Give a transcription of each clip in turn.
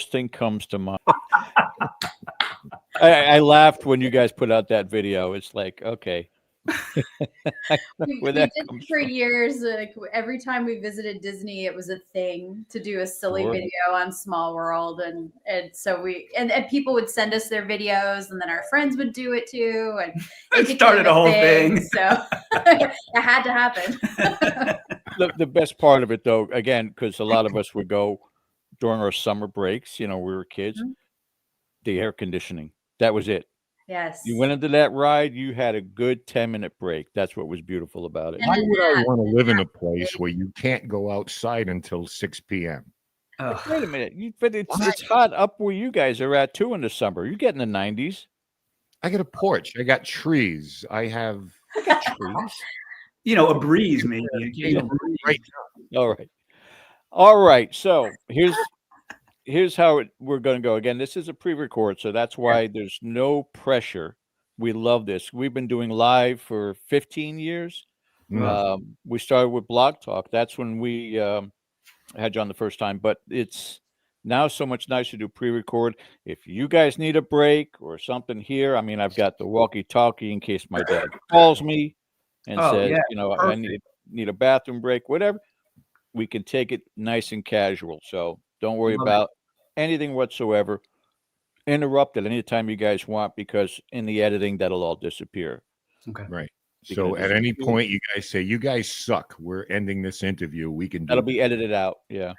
first thing comes to mind. I laughed when you guys put out that video. It's like, okay. We did it for years. Like every time we visited Disney, it was a thing to do a silly video on Small World, and so and people would send us their videos, and then our friends would do it too, and it started a whole thing. So it had to happen. The best part of it, though, again, because a lot of us would go during our summer breaks. You know, we were kids. Mm-hmm. The air conditioning. That was it. Yes. You went into that ride, you had a good 10-minute break. That's what was beautiful about it. Why would I want to live in a place where you can't go outside until 6 p.m.? Wait a minute. But it's hot up where you guys are at, too, in the summer. You get in the 90s. I got a porch. I got trees. I got trees. You know, a breeze, maybe. Right. All right. So here's how we're going to go. Again, this is a pre-record, so that's why there's no pressure. We love this. We've been doing live for 15 years. We started with Blog Talk. That's when we had you on the first time, but it's now so much nicer to do pre-record. If you guys need a break or something here, I mean, I've got the walkie-talkie in case my dad calls me and says, you know, perfect. I need a bathroom break, whatever. We can take it nice and casual. So don't worry about anything whatsoever. Interrupt at any time you guys want, because in the editing, that'll all disappear. Okay. Right. So at any point you guys say, you guys suck, we're ending this interview, we can do that'll be edited out. Yeah.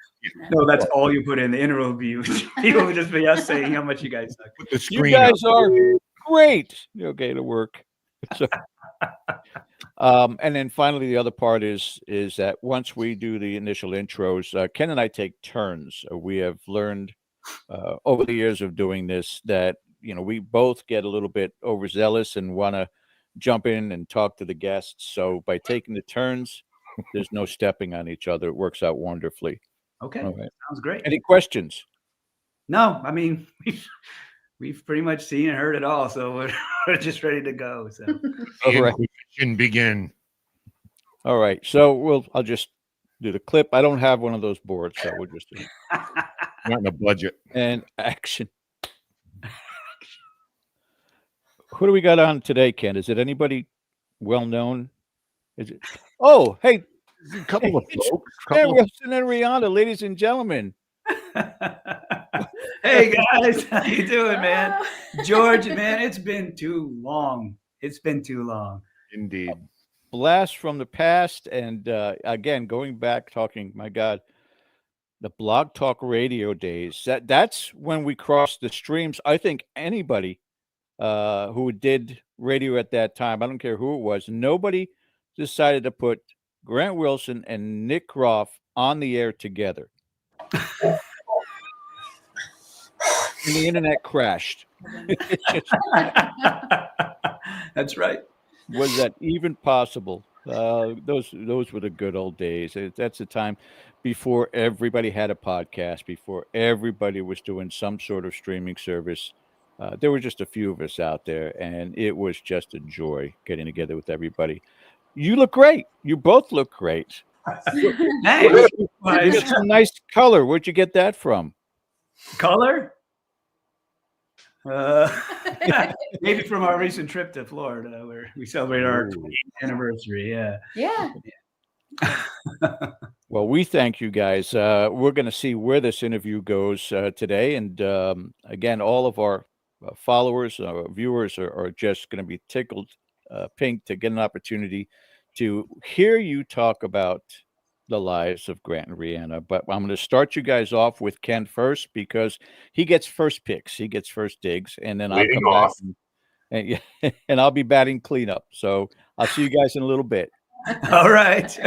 No, that's all you put in the interview. People would just be us saying how much you guys suck. Put the screen you guys are great. Okay, to work. So, and then finally, the other part is that once we do the initial intros, Ken and I take turns. We have learned over the years of doing this that, you know, we both get a little bit overzealous and want to jump in and talk to the guests. So by taking the turns, there's no stepping on each other. It works out wonderfully. Okay. Right. Sounds great. Any questions? No, I mean, we've pretty much seen and heard it all, so we're just ready to go. So all right. Begin. All right. So I'll just do the clip. I don't have one of those boards, so we'll just do it. Not in the budget. And action. Who do we got on today, Ken? Is it anybody well known? Is it? Oh, hey, a couple of folks. Wilson and Reanna, ladies and gentlemen. Hey guys, how you doing, man? George, man, it's been too long. Indeed. Blast from the past, and again, going back, talking. My God, the Blog Talk Radio days. That's when we crossed the streams. I think anybody who did radio at that time, I don't care who it was, nobody decided to put Grant Wilson and Nick Groff on the air together. And the internet crashed. That's right. Was that even possible? Those were the good old days. That's the time before everybody had a podcast, before everybody was doing some sort of streaming service. There were just a few of us out there, and it was just a joy getting together with everybody. You look great. You both look great. Hey, you got some nice color. Where'd you get that from? Color? Maybe from our recent trip to Florida, where we celebrated our 20th anniversary. Yeah. Well, we thank you guys. We're going to see where this interview goes today. And again, all of our followers, viewers are just going to be tickled pink to get an opportunity to hear you talk about the lives of Grant and Reanna. But I'm going to start you guys off with Ken first, because he gets first picks. He gets first digs. And then I'll come back and I'll be batting cleanup. So I'll see you guys in a little bit. All right.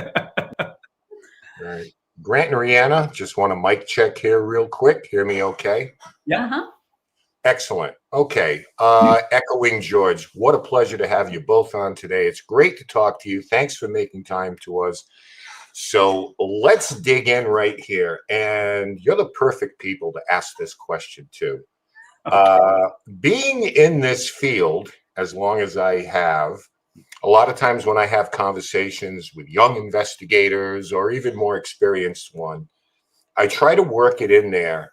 All right. Grant and Reanna, just want a mic check here real quick. Hear me okay? Yeah. Uh-huh. Excellent. Okay. Echoing George, what a pleasure to have you both on today. It's great to talk to you. Thanks for making time to us. So let's dig in right here. And you're the perfect people to ask this question to. Okay. Being in this field as long as I have, a lot of times when I have conversations with young investigators or even more experienced one, I try to work it in there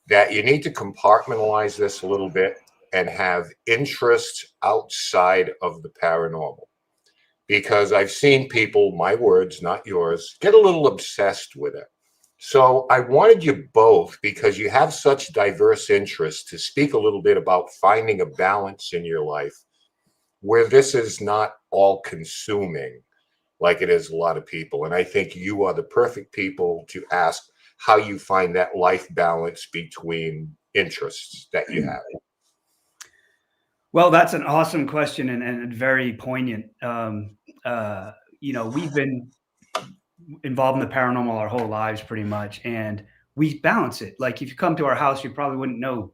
that you need to compartmentalize this a little bit and have interests outside of the paranormal. Because I've seen people, my words, not yours, get a little obsessed with it. So I wanted you both, because you have such diverse interests, to speak a little bit about finding a balance in your life where this is not all consuming like it is a lot of people. And I think you are the perfect people to ask how you find that life balance between interests that you have. Well, that's an awesome question and very poignant. We've been involved in the paranormal our whole lives pretty much, and we balance it. Like if you come to our house, you probably wouldn't know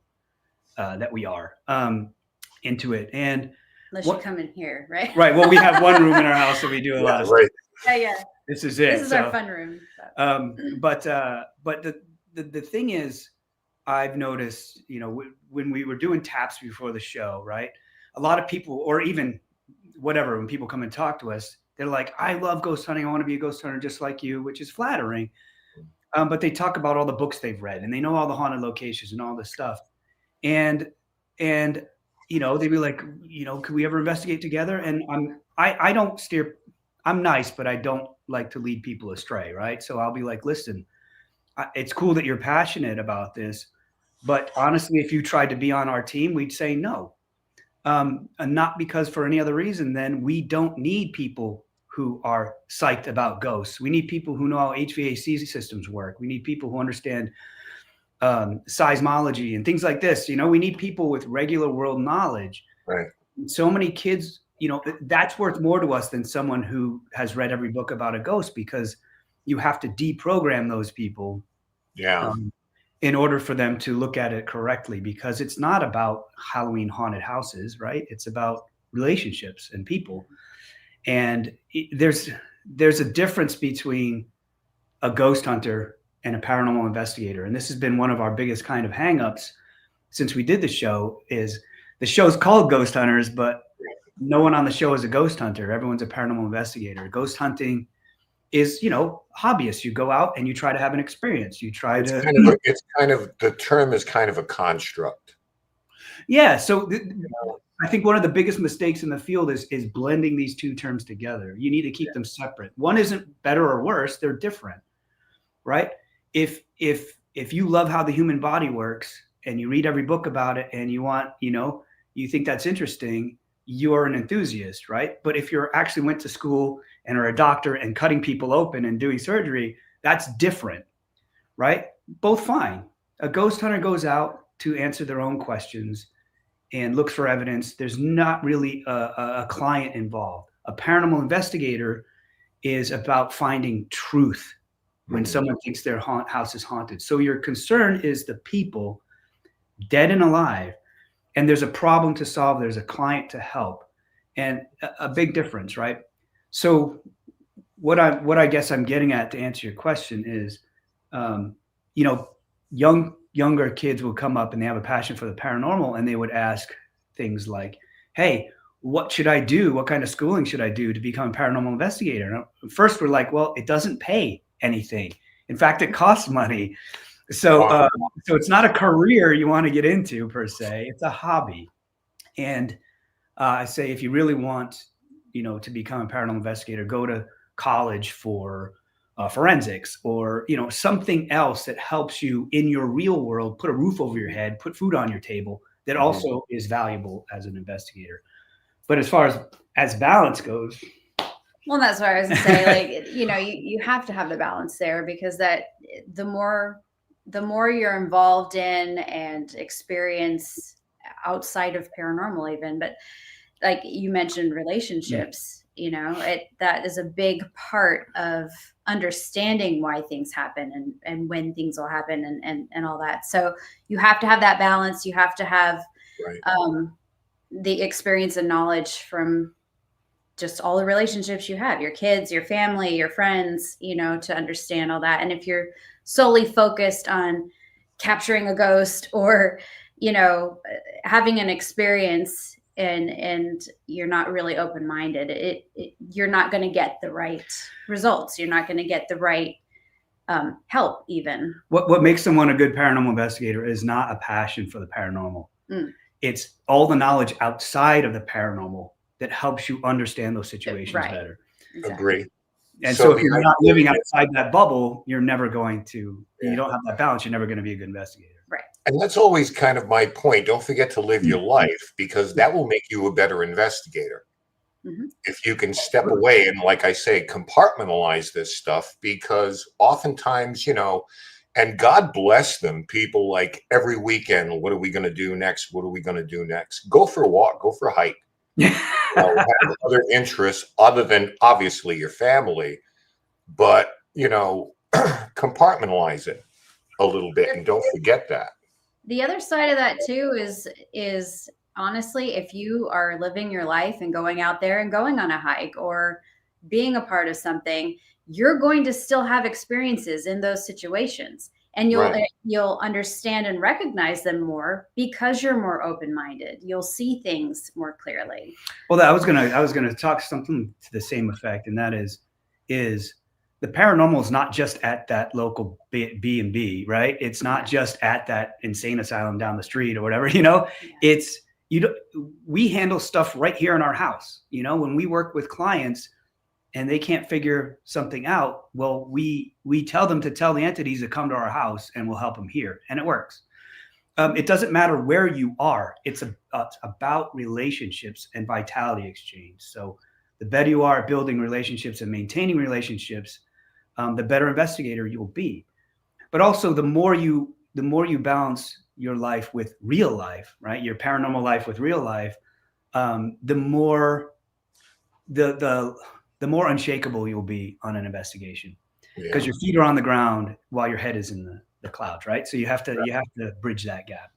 that we are into it. And unless you come in here, right? Right. Well, we have one room in our house that we do a lot of right. stuff. Yeah. This is it. This is our fun room. But the thing is, I've noticed, when we were doing taps before the show, right? A lot of people, or even whatever, when people come and talk to us, they're like, I love ghost hunting. I want to be a ghost hunter just like you, which is flattering. But they talk about all the books they've read and they know all the haunted locations and all this stuff. And they'd be like, could we ever investigate together? And I don't steer, I'm nice, but I don't like to lead people astray. Right. So I'll be like, listen, it's cool that you're passionate about this, but honestly, if you tried to be on our team, we'd say no. And not because for any other reason, then we don't need people who are psyched about ghosts. We need people who know how HVAC systems work. We need people who understand seismology and things like this. We need people with regular world knowledge. Right. So many kids, that's worth more to us than someone who has read every book about a ghost, because you have to deprogram those people. Yeah. In order for them to look at it correctly, because it's not about Halloween haunted houses, right? It's about relationships and people. And there's a difference between a ghost hunter and a paranormal investigator. And this has been one of our biggest kind of hangups since we did the show. Is the show's called Ghost Hunters, but no one on the show is a ghost hunter. Everyone's a paranormal investigator. Ghost hunting is, hobbyist. You go out and you try to have an experience. You try the term is kind of a construct. Yeah. So I think one of the biggest mistakes in the field is blending these two terms together. You need to keep them separate. One isn't better or worse. They're different, right? If you love how the human body works and you read every book about it and you want, you think that's interesting, you are an enthusiast, right? But if you're actually went to school and are a doctor and cutting people open and doing surgery, that's different, right? Both fine. A ghost hunter goes out to answer their own questions and looks for evidence. There's not really a client involved. A paranormal investigator is about finding truth when someone thinks their house is haunted. So your concern is the people, dead and alive, and there's a problem to solve. There's a client to help, and a big difference, right? So what I guess I'm getting at to answer your question is, younger kids will come up and they have a passion for the paranormal, and they would ask things like, hey, what should I do? What kind of schooling should I do to become a paranormal investigator? And first we're like, well, it doesn't pay anything. In fact, it costs money. So it's not a career you want to get into per se. It's a hobby. And I say, if you really want, to become a paranormal investigator, go to college for forensics, or, something else that helps you in your real world, put a roof over your head, put food on your table, that also is valuable as an investigator. But as far as balance goes, well, that's what I was going to say. Like, you have to have the balance there, because that the more you're involved in and experience outside of paranormal even, but like you mentioned, relationships, that is a big part of understanding why things happen and when things will happen and all that. So you have to have that balance. You have to have the experience and knowledge from just all the relationships you have, your kids, your family, your friends, to understand all that. And if you're solely focused on capturing a ghost or, having an experience and you're not really open-minded, you're not going to get the right results. You're not going to get the right help even. What makes someone a good paranormal investigator is not a passion for the paranormal. It's all the knowledge outside of the paranormal that helps you understand those situations better. Exactly. Agree. And so if you're not living outside that bubble, you're never going to, you don't have that balance, you're never going to be a good investigator. Right. And that's always kind of my point. Don't forget to live your life, because that will make you a better investigator. If you can step away and, like I say, compartmentalize this stuff, because oftentimes, and God bless them, people like every weekend, what are we going to do next? What are we going to do next? Go for a walk, go for a hike. Have other interests other than obviously your family, but compartmentalize it a little bit, and don't forget that. The other side of that too is honestly, if you are living your life and going out there and going on a hike or being a part of something, you're going to still have experiences in those situations, and you'll understand and recognize them more because you're more open-minded. You'll see things more clearly. Well, I was gonna talk something to the same effect, and that is the paranormal is not just at that local B&B, right? It's not just at that insane asylum down the street or whatever, It's we handle stuff right here in our house. When we work with clients and they can't figure something out, well, we tell them to tell the entities to come to our house and we'll help them here, and it works. It doesn't matter where you are. It's about relationships and vitality exchange. So the better you are at building relationships and maintaining relationships, the better investigator you'll be. But also, the more you balance your life with real life, right? Your paranormal life with real life, the more unshakable you'll be on an investigation, because your feet are on the ground while your head is in the clouds, right? So you have to bridge that gap.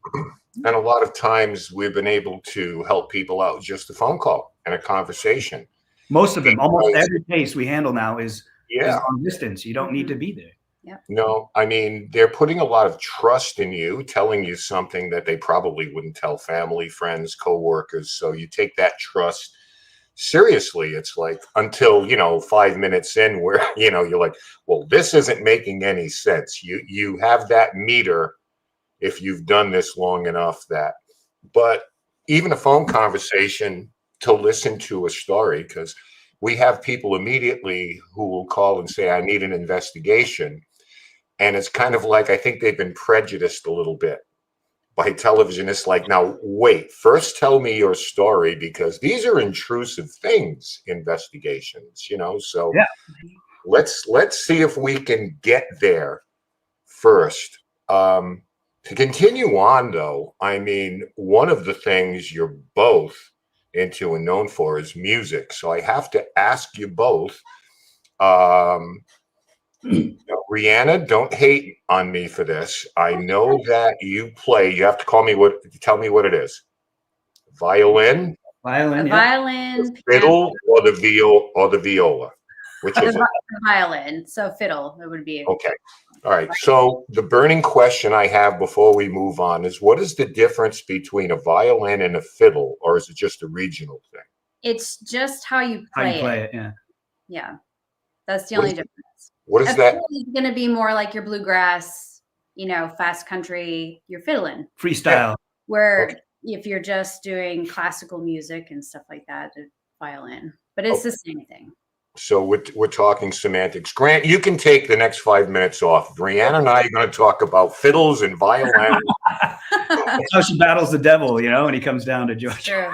And a lot of times we've been able to help people out with just a phone call and a conversation. Most of them, almost every case we handle now is long distance. You don't need to be there. Yep. No, I mean, they're putting a lot of trust in you, telling you something that they probably wouldn't tell family, friends, coworkers. So you take that trust seriously. It's like until 5 minutes in where you're like, well, this isn't making any sense. You have that meter if you've done this long enough. But even a phone conversation to listen to a story, because we have people immediately who will call and say, I need an investigation. And it's kind of like, I think they've been prejudiced a little bit by television. It's like, now, wait, first tell me your story, because these are intrusive things, investigations, So let's see if we can get there first. To continue on, though, I mean, one of the things you're both into and known for is music. So I have to ask you both, Reanna, don't hate on me for this. I know that you play. You have to tell me what it is. Violin, Violin, fiddle, or the viola. Which is it? Violin. So fiddle, it would be. Okay. All right. So the burning question I have before we move on is, what is the difference between a violin and a fiddle, or is it just a regional thing? It's just how you play it. Yeah. Yeah. That's the only difference. What is that? It's going to be more like your bluegrass, fast country, you're fiddling. Freestyle. Where if you're just doing classical music and stuff like that, it's violin. But it's the same thing. So we're talking semantics. Grant, you can take the next 5 minutes off. Brianna and I are going to talk about fiddles and violin. That's how she battles the devil, when he comes down to Georgia.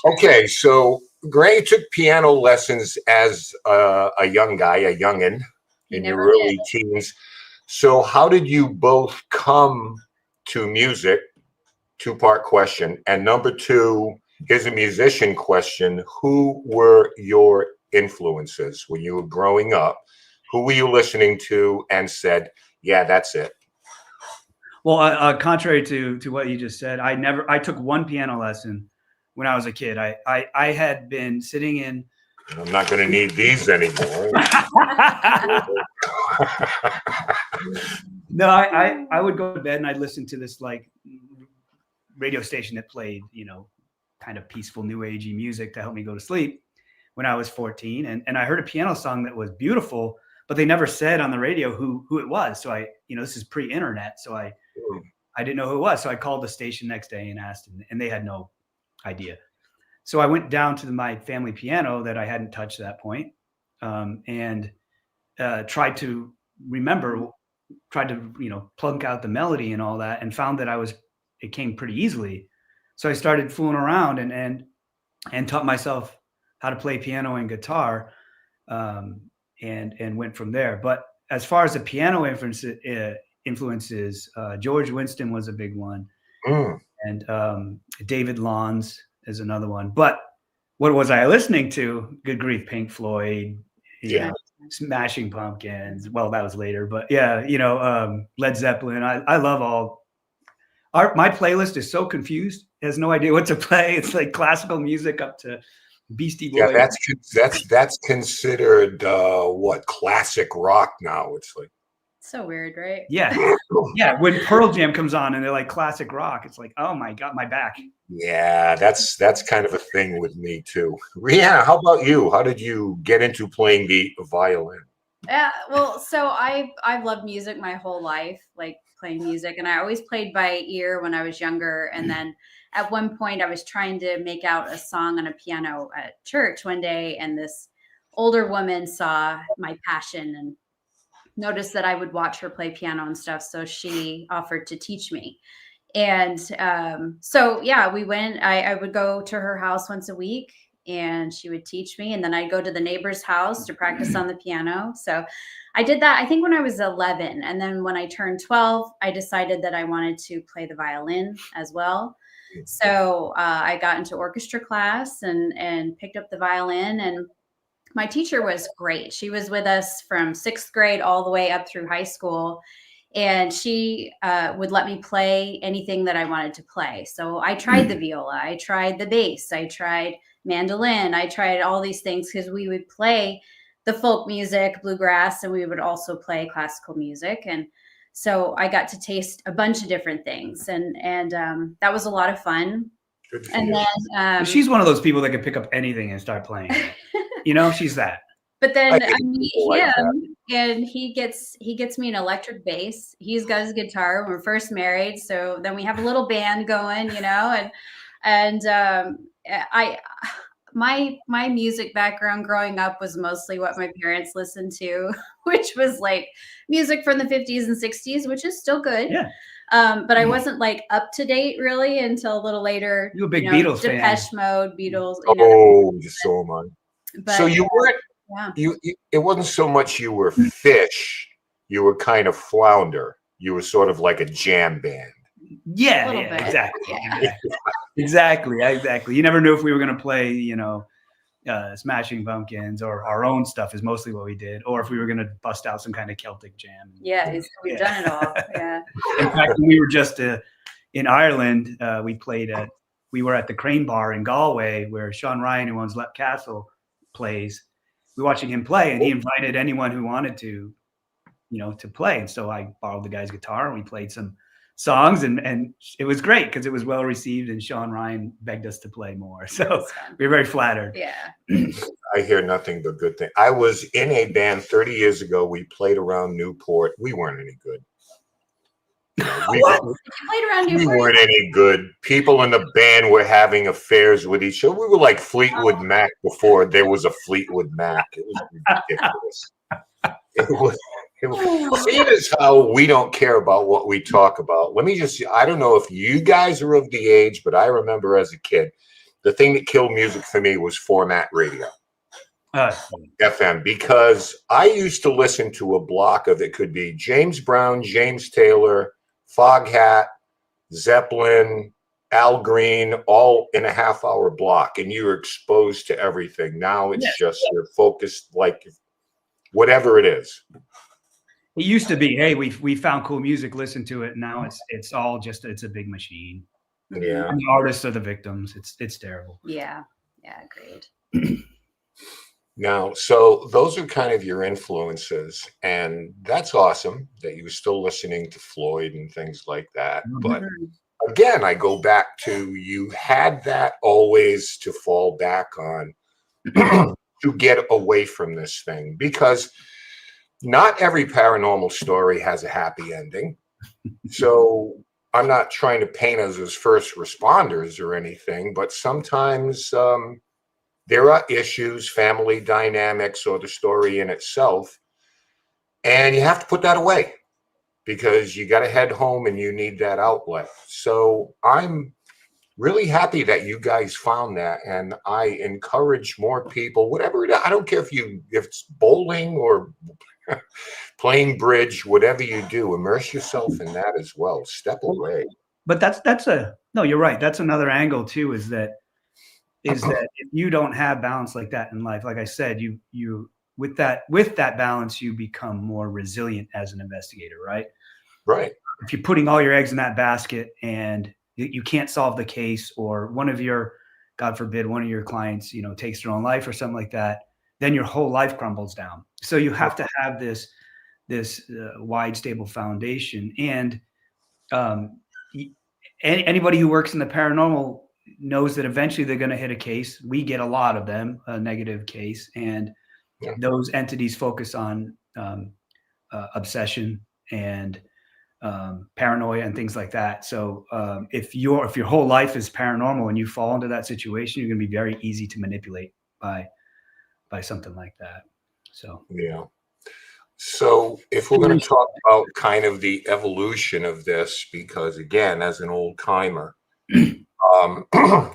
True. Okay, so Grant took piano lessons as a young guy, a youngin', in your early teens. So how did you both come to music? Two-part question. And number two, here's a musician question. Who were your influences when you were growing up? Who were you listening to and said, yeah, that's it? Well, contrary to what you just said, I took one piano lesson when I was a kid. I had been sitting in. I'm not going to need these anymore. No, I would go to bed and I'd listen to this like radio station that played, kind of peaceful new agey music to help me go to sleep when I was 14. And I heard a piano song that was beautiful, but they never said on the radio who it was. So this is pre-internet, so I didn't know who it was. So I called the station next day and asked, and they had no idea. So I went down to my family piano that I hadn't touched at that point, and tried to plunk out the melody and all that, and found that it came pretty easily. So I started fooling around and taught myself how to play piano and guitar, and went from there. But as far as the piano influences, George Winston was a big one, and David Lawns is another one. But what was I listening to? Good grief, Pink Floyd, Smashing Pumpkins. Well, that was later, but Led Zeppelin. I love all. My playlist is so confused. It has no idea what to play. It's like classical music up to Beastie Boys. Yeah, that's considered what, classic rock now. It's like so weird, right? Yeah. Yeah. When Pearl Jam comes on and they're like classic rock, it's like, oh my God, my back. Yeah, that's kind of a thing with me too. Reanna, how about you? How did you get into playing the violin? Well, so I've loved music my whole life, like playing music, and I always played by ear when I was younger. And then at one point I was trying to make out a song on a piano at church one day, and this older woman saw my passion and noticed that I would watch her play piano and stuff. So she offered to teach me. And we went. I would go to her house once a week, and she would teach me. And then I'd go to the neighbor's house to practice on the piano. So I did that, I think, when I was 11. And then when I turned 12, I decided that I wanted to play the violin as well. So I got into orchestra class and picked up the violin. And my teacher was great. She was with us from 6th grade all the way up through high school. And she would let me play anything that I wanted to play. So I tried the viola, I tried the bass, I tried mandolin, I tried all these things, because we would play the folk music, bluegrass, and we would also play classical music. And so I got to taste a bunch of different things, and that was a lot of fun. And then she's one of those people that can pick up anything and start playing. She's that. But then I meet him, and he gets me an electric bass. He's got his guitar. We're first married, so then we have a little band going, and my music background growing up was mostly what my parents listened to, which was like music from the 50s and 60s, which is still good. Yeah. But I wasn't like up to date really until a little later. You a big Beatles fan? Depeche Mode, Beatles. So am I. But, so you weren't. Yeah. It wasn't so much you were fish, you were kind of flounder. You were sort of like a jam band. Yeah, exactly. Yeah. Exactly. You never knew if we were going to play, Smashing Pumpkins, or our own stuff is mostly what we did, or if we were going to bust out some kind of Celtic jam. Yeah, we've done it all. Yeah. In fact, when we were just in Ireland, we were at the Crane Bar in Galway, where Sean Ryan, who owns Lep Castle, plays. We were watching him play, and he invited anyone who wanted to play. And so I borrowed the guy's guitar, and we played some songs, and it was great because it was well received, and Sean Ryan begged us to play more. So we were very flattered. Yeah. I hear nothing but good things. I was in a band 30 years ago. We played around Newport. We weren't any good. We weren't any good. People in the band were having affairs with each other. We were like Fleetwood Mac before there was a Fleetwood Mac. It was ridiculous. Seeing as how we don't care about what we talk about, I don't know if you guys are of the age, but I remember as a kid, the thing that killed music for me was format radio. FM, because I used to listen to a block of, it could be James Brown, James Taylor, Foghat, Zeppelin, Al Green, all in a half-hour block, and you're exposed to everything. Now it's just you're focused, like whatever it is. It used to be, hey, we found cool music, listen to it. Now it's all just, it's a big machine. Yeah, and the artists are the victims. It's terrible. Yeah, agreed. Now, so those are kind of your influences, and that's awesome that you were still listening to Floyd and things like that. But again, I go back to, you had that always to fall back on to get away from this thing, because not every paranormal story has a happy ending. So I'm not trying to paint us as first responders or anything, but sometimes there are issues, family dynamics, or the story in itself, and you have to put that away because you got to head home and you need that outlet. So I'm really happy that you guys found that, and I encourage more people, whatever it is. I don't care if it's bowling or playing bridge, whatever you do, immerse yourself in that as well. Step away. But no, you're right. That's another angle too, is that if you don't have balance like that in life, like I said, you with that balance, you become more resilient as an investigator, right? Right. If you're putting all your eggs in that basket and you can't solve the case, or God forbid, one of your clients, takes their own life or something like that, then your whole life crumbles down. So you have to have this wide, stable foundation. And anybody who works in the paranormal knows that eventually they're going to hit a case. We get a lot of them, a negative case, and those entities focus on obsession and paranoia and things like that. So if your whole life is paranormal and you fall into that situation, you're going to be very easy to manipulate by something like that. So yeah. So if we're going to talk about kind of the evolution of this, because again, as an old timer,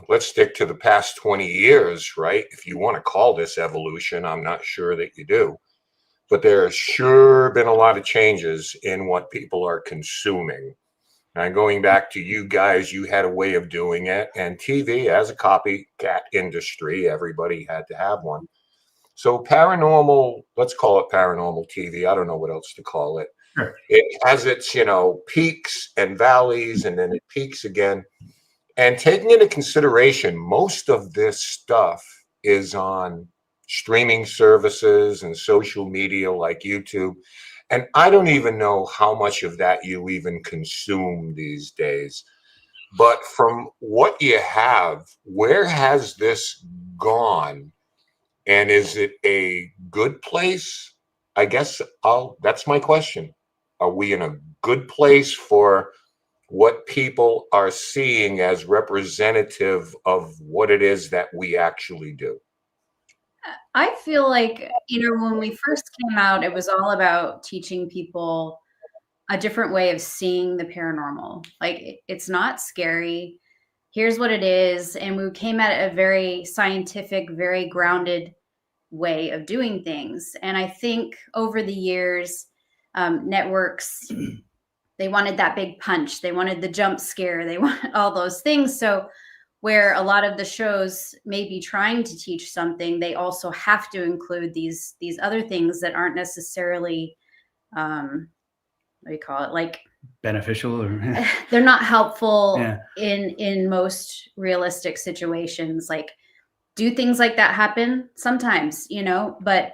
let's stick to the past 20 years, right? If you want to call this evolution, I'm not sure that you do. But there has sure been a lot of changes in what people are consuming. Now, going back to you guys, you had a way of doing it. And TV, as a copycat industry, everybody had to have one. So paranormal, let's call it paranormal TV. I don't know what else to call it. Sure. It has its, peaks and valleys, and then it peaks again. And taking into consideration, most of this stuff is on streaming services and social media like YouTube. And I don't even know how much of that you even consume these days. But from what you have, where has this gone? And is it a good place? I guess that's my question. Are we in a good place for what people are seeing as representative of what it is that we actually do? I feel like, when we first came out, it was all about teaching people a different way of seeing the paranormal. Like, it's not scary. Here's what it is. And we came at a very scientific, very grounded way of doing things. And I think over the years, networks, they wanted that big punch. They wanted the jump scare. They want all those things. So where a lot of the shows may be trying to teach something, they also have to include these other things that aren't necessarily, what do you call it? Like beneficial, or they're not helpful in most realistic situations. Like, do things like that happen? Sometimes, but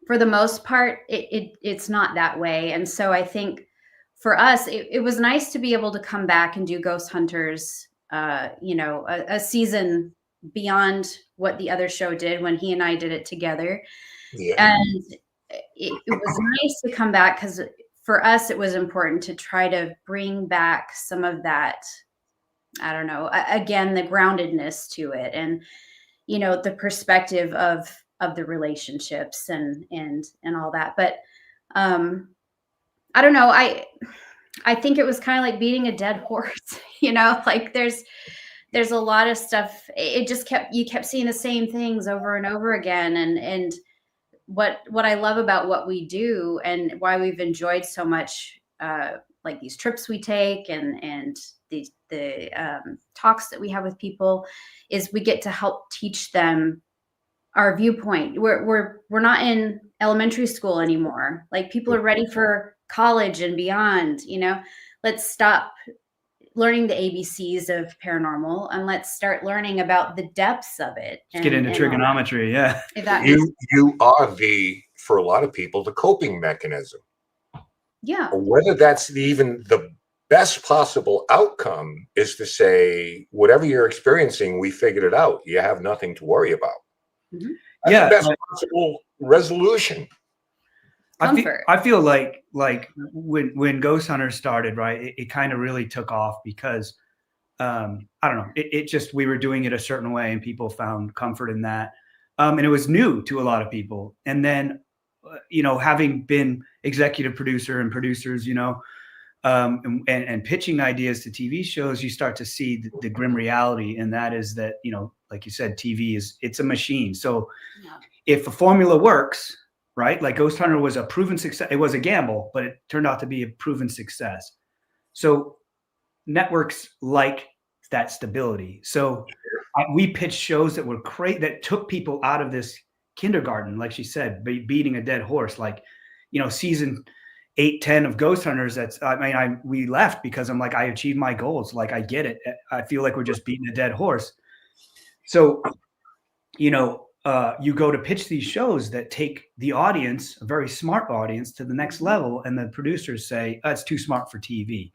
for the most part, it's not that way. And so I think for us, it was nice to be able to come back and do Ghost Hunters, a season beyond what the other show did when he and I did it together. Yeah. And it was nice to come back because for us, it was important to try to bring back some of that, I don't know, again, the groundedness to it, and, the perspective of the relationships and all that. But I don't know. I think it was kind of like beating a dead horse, like there's a lot of stuff. It just you kept seeing the same things over and over again. And what I love about what we do and why we've enjoyed so much, like these trips we take and the talks that we have with people, is we get to help teach them our viewpoint. We're not in elementary school anymore. Like, people are ready for college and beyond. Let's stop learning the ABCs of paranormal and let's start learning about the depths of it. Let's get into trigonometry. Yeah. You are for a lot of people, the coping mechanism. Yeah. Whether that's even the best possible outcome is to say, whatever you're experiencing, we figured it out. You have nothing to worry about. Mm-hmm. That's the best possible resolution. comfort. I feel like when Ghost Hunters started, right, it kind of really took off because I don't know, it just, we were doing it a certain way and people found comfort in that. And it was new to a lot of people. And then, having been executive producer and producers, and pitching ideas to TV shows, you start to see the grim reality. And that is that, like you said, TV it's a machine. So if a formula works, right, like Ghost Hunter was a proven success, it was a gamble, but it turned out to be a proven success. So networks like that stability. So we pitched shows that were that took people out of this kindergarten, like she said, beating a dead horse. Like, season 8, 10 of Ghost Hunters. We left because I'm like, I achieved my goals. Like, I get it. I feel like we're just beating a dead horse. So, you go to pitch these shows that take the audience, a very smart audience, to the next level, and the producers say, oh, it's too smart for TV.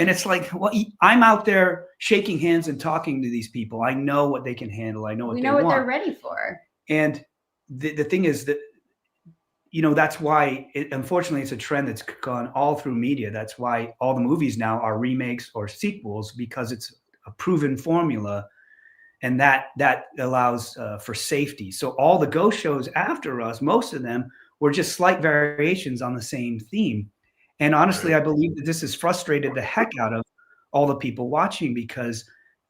And it's like, well, I'm out there shaking hands and talking to these people. I know what they can handle. I know what they want. They're ready for. And the thing is that, that's why, unfortunately, it's a trend that's gone all through media. That's why all the movies now are remakes or sequels, because it's a proven formula. And that allows for safety. So all the ghost shows after us, most of them were just slight variations on the same theme. And honestly, I believe that this has frustrated the heck out of all the people watching, because,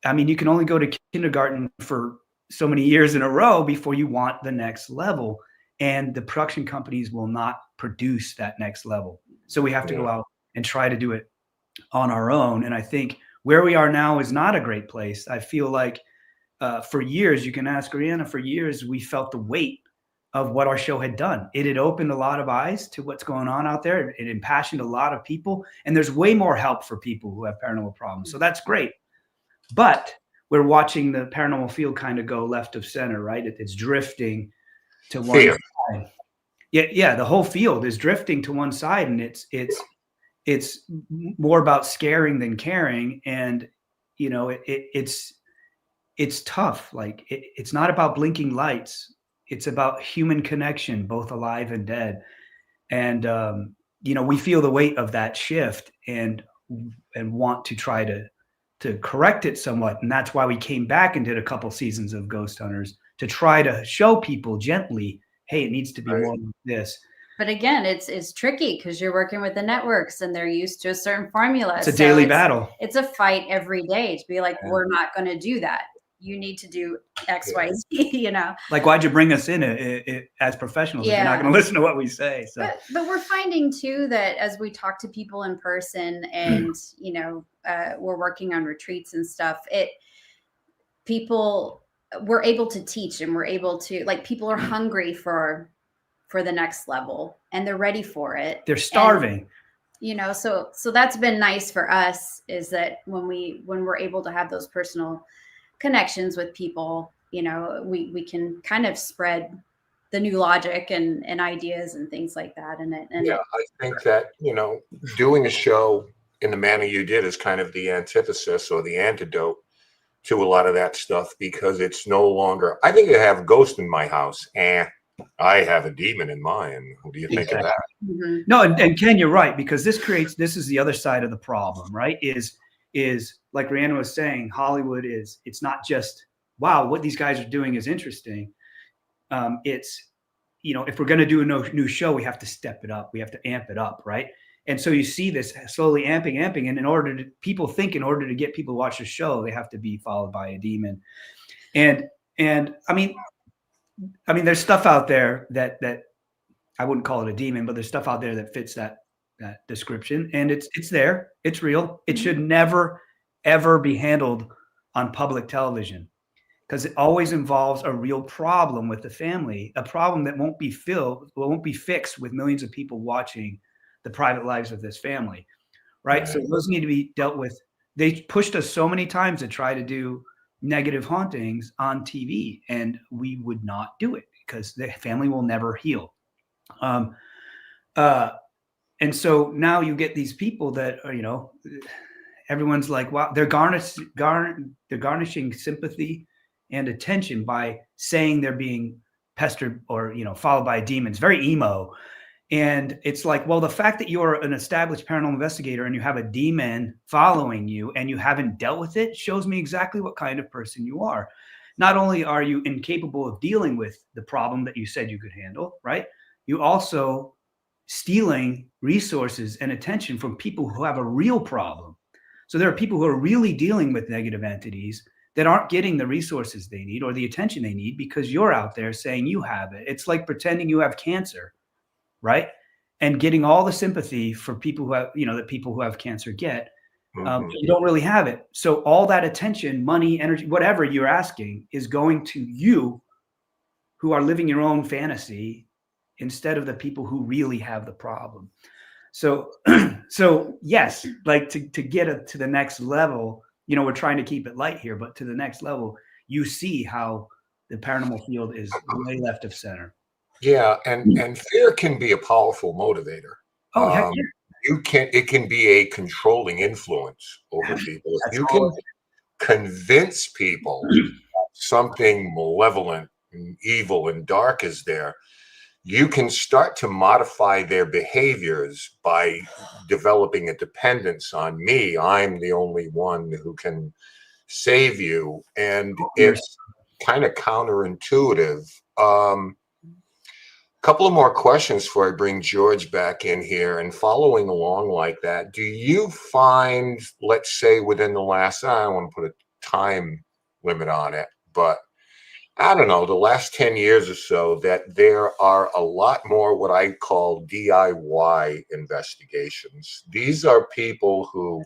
you can only go to kindergarten for so many years in a row before you want the next level. And the production companies will not produce that next level. So we have to go out and try to do it on our own. And I think where we are now is not a great place. I feel like for years, you can ask Reanna, for years, we felt the weight of what our show had done. It had opened a lot of eyes to what's going on out there. It impassioned a lot of people. And there's way more help for people who have paranormal problems. So that's great. But we're watching the paranormal field kind of go left of center, right? It's drifting to one side. Yeah, the whole field is drifting to one side, and it's more about scaring than caring. And, it's tough. Like, it's not about blinking lights. It's about human connection, both alive and dead. And, we feel the weight of that shift and want to try to correct it somewhat. And that's why we came back and did a couple seasons of Ghost Hunters, to try to show people gently, hey, it needs to be more like this. But again, it's tricky because you're working with the networks and they're used to a certain formula. It's a daily battle. It's a fight every day to be like, we're not going to do that. You need to do X, Y, Z, Like, why'd you bring us in as professionals if you're not going to listen to what we say? So. But we're finding too that as we talk to people in person and, we're working on retreats and stuff, we're able to teach, and we're able to, like, people are hungry for the next level and they're ready for it. They're starving. And, so that's been nice for us, is that when we're able to have those personal connections with people, we can kind of spread the new logic and ideas and things like that. And I think that, doing a show in the manner you did is kind of the antithesis or the antidote to a lot of that stuff, because it's no longer, I think I have a ghost in my house and I have a demon in mine. What do you think of that? Mm-hmm. No, and Ken, you're right, because this is the other side of the problem, right? Is like Reanna was saying, Hollywood it's not just, wow, what these guys are doing is interesting. It's, if we're going to do a new show, we have to step it up. We have to amp it up, right? And so you see this slowly amping. And people think in order to get people to watch the show, they have to be followed by a demon. And there's stuff out there that I wouldn't call it a demon, but there's stuff out there that fits that description, and it's there. It's real. It should never, ever be handled on public television, because it always involves a real problem with the family, a problem that won't be fixed with millions of people watching the private lives of this family, right? So those need to be dealt with. They pushed us so many times to try to do negative hauntings on TV, and we would not do it because the family will never heal. And so now you get these people that are, everyone's like, wow, they're garnishing sympathy and attention by saying they're being pestered or, followed by demons, very emo. And it's like, well, the fact that you're an established paranormal investigator and you have a demon following you and you haven't dealt with it shows me exactly what kind of person you are. Not only are you incapable of dealing with the problem that you said you could handle, right? You also stealing resources and attention from people who have a real problem. So there are people who are really dealing with negative entities that aren't getting the resources they need or the attention they need because you're out there saying you have it. It's like pretending you have cancer, right? And getting all the sympathy for people who have, that people who have cancer get. But you don't really have it. So all that attention, money, energy, whatever you're asking is going to you who are living your own fantasy instead of the people who really have the problem. So, so yes, like to get it to the next level, we're trying to keep it light here, but to the next level, you see how the paranormal field is way left of center. Yeah, and fear can be a powerful motivator. Oh, heck yeah. It can be a controlling influence over people. If you can convince people something malevolent and evil and dark is there, you can start to modify their behaviors by developing a dependence on me. I'm the only one who can save you. And it's kind of counterintuitive. Couple of more questions before I bring George back in here. And following along like that, do you find, let's say within the last, I don't want to put a time limit on it, but I don't know, the last 10 years or so, that there are a lot more what I call DIY investigations. These are people who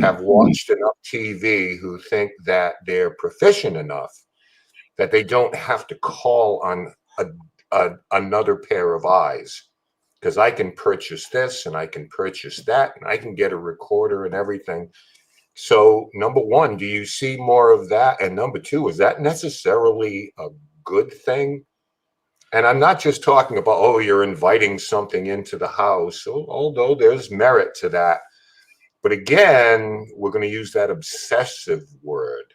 have watched enough TV, who think that they're proficient enough that they don't have to call on another pair of eyes, because I can purchase this and I can purchase that and I can get a recorder and everything. So number one, do you see more of that? And number two, is that necessarily a good thing? And I'm not just talking about, oh, you're inviting something into the house, although there's merit to that. But again, we're going to use that obsessive word,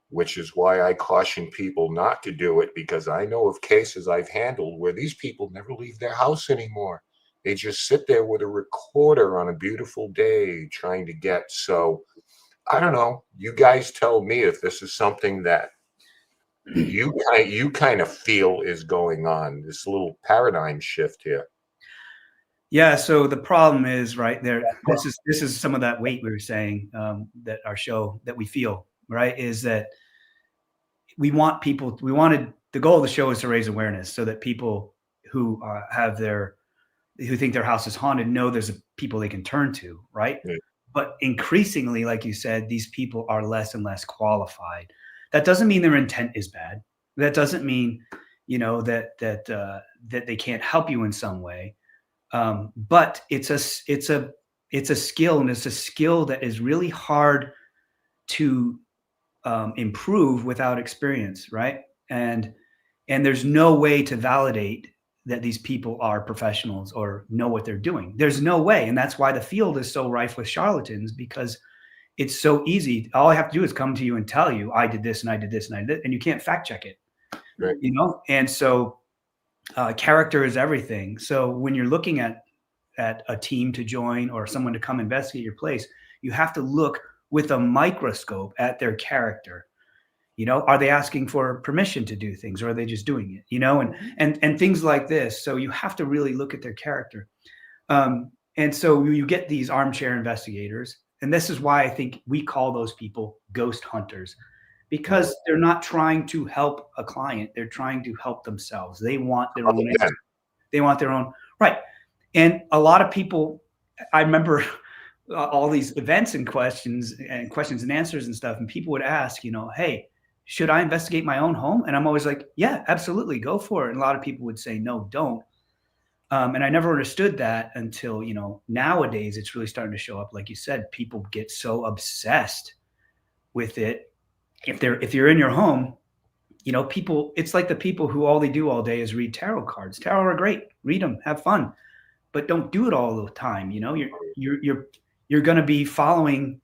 which is why I caution people not to do it, because I know of cases I've handled where these people never leave their house anymore. They just sit there with a recorder on a beautiful day trying to get. So I don't know. You guys tell me if this is something that you kind of feel is going on, this little paradigm shift here. Yeah. So the problem is right there. This is some of that weight we were saying that our show that we feel, right, is that the goal of the show is to raise awareness so that people who who think their house is haunted know there's people they can turn to, right? Yeah. But increasingly, like you said, these people are less and less qualified. That doesn't mean their intent is bad. That doesn't mean, that they can't help you in some way. But it's a skill, and it's a skill that is really hard to improve without experience, right? And there's no way to validate that these people are professionals or know what they're doing. There's no way. And that's why the field is so rife with charlatans, because it's so easy. All I have to do is come to you and tell you, I did this and I did this and I did, and you can't fact check it, right? And so character is everything. So when you're looking at a team to join or someone to come investigate your place, you have to look with a microscope at their character. Are they asking for permission to do things, or are they just doing it? And things like this. So you have to really look at their character. And so you get these armchair investigators, and this is why I think we call those people ghost hunters, because they're not trying to help a client; they're trying to help themselves. They want their own. They want their own, right? And a lot of people, I remember all these events and questions and answers and stuff, and people would ask, hey, should I investigate my own home? And I'm always like, yeah, absolutely, go for it. And a lot of people would say, no, don't. And I never understood that until, nowadays it's really starting to show up. Like you said, people get so obsessed with it. If you're in your home, people, it's like the people who all they do all day is read tarot cards. Tarot are great. Read them, have fun, but don't do it all the time. You're going to be following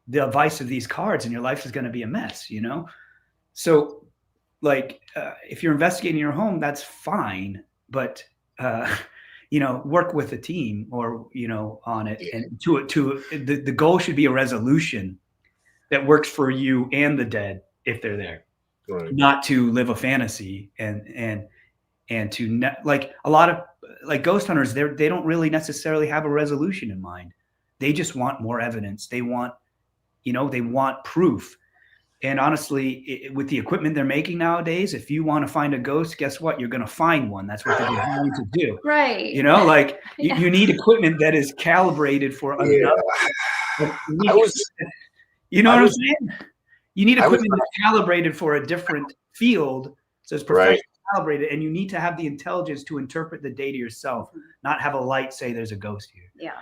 the advice of these cards, and your life is going to be a mess, So like, if you're investigating your home, that's fine. But, work with a team or, on it. And the goal should be a resolution that works for you and the dead if they're there, Right. not to live a fantasy and to like a lot of like ghost hunters, they don't really necessarily have a resolution in mind. They just want more evidence. They want, they want proof. And honestly, with the equipment they're making nowadays, if you want to find a ghost, guess what? You're going to find one. That's what they're designed to do. Right. Like you need equipment that is calibrated for enough. You know what I'm saying? You need equipment that's calibrated for a different field. So it's professionally calibrated, and you need to have the intelligence to interpret the data yourself, not have a light say there's a ghost here. Yeah.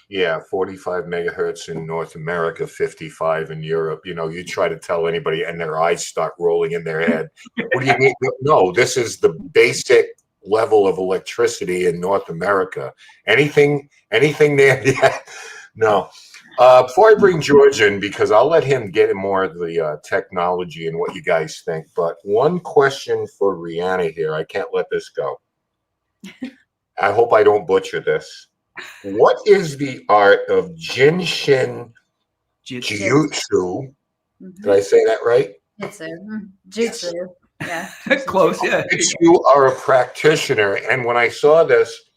Yeah, 45 megahertz in North America, 55 in Europe. You try to tell anybody and their eyes start rolling in their head. What do you mean? No, this is the basic level of electricity in North America. Anything there? Yeah. No. Before I bring George in, because I'll let him get in more of the technology and what you guys think. But one question for Reanna here. I can't let this go. I hope I don't butcher this. What is the art of Jinshin Jiu-Jitsu? Did I say that right? Jutsu. Yeah. Close, yeah. You are a practitioner. And when I saw this,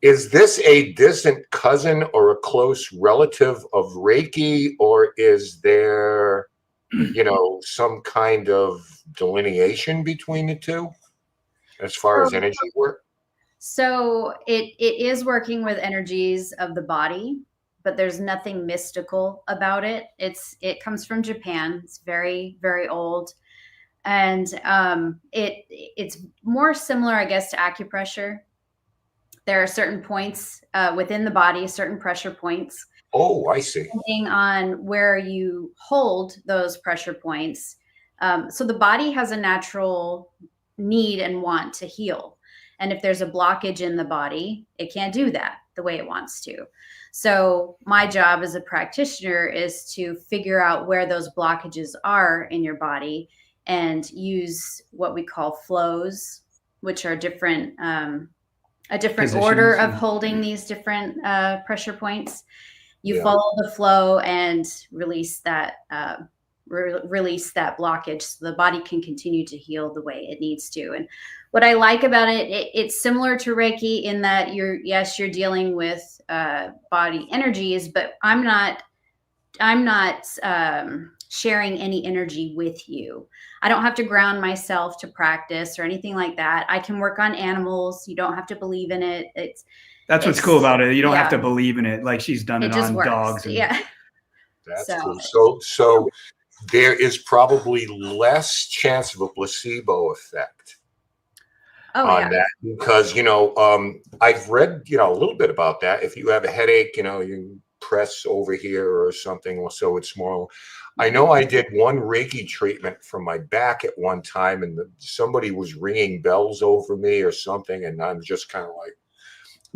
is this a distant cousin or a close relative of Reiki, or is there, some kind of delineation between the two as far as energy work? So it is working with energies of the body, but there's nothing mystical about it. It comes from Japan. It's very, very old. And it's more similar, I guess, to acupressure. There are certain points within the body, certain pressure points. Oh, I see. Depending on where you hold those pressure points. So the body has a natural need and want to heal. And if there's a blockage in the body, it can't do that the way it wants to. So my job as a practitioner is to figure out where those blockages are in your body and use what we call flows, which are different, a different order of holding these different pressure points. You follow the flow and release that blockage so the body can continue to heal the way it needs to. And what I like about it's similar to Reiki in that you're dealing with body energies, but I'm not sharing any energy with you. I don't have to ground myself to practice or anything like that. I can work on animals. You don't have to believe in it. That's what's cool about it. You don't have to believe in it. Like she's done it on works. Dogs. That's cool. So there is probably less chance of a placebo effect on that because, I've read, a little bit about that. If you have a headache, you press over here or something. So it's more, I know I did one Reiki treatment for my back at one time and somebody was ringing bells over me or something. And I'm just kind of like,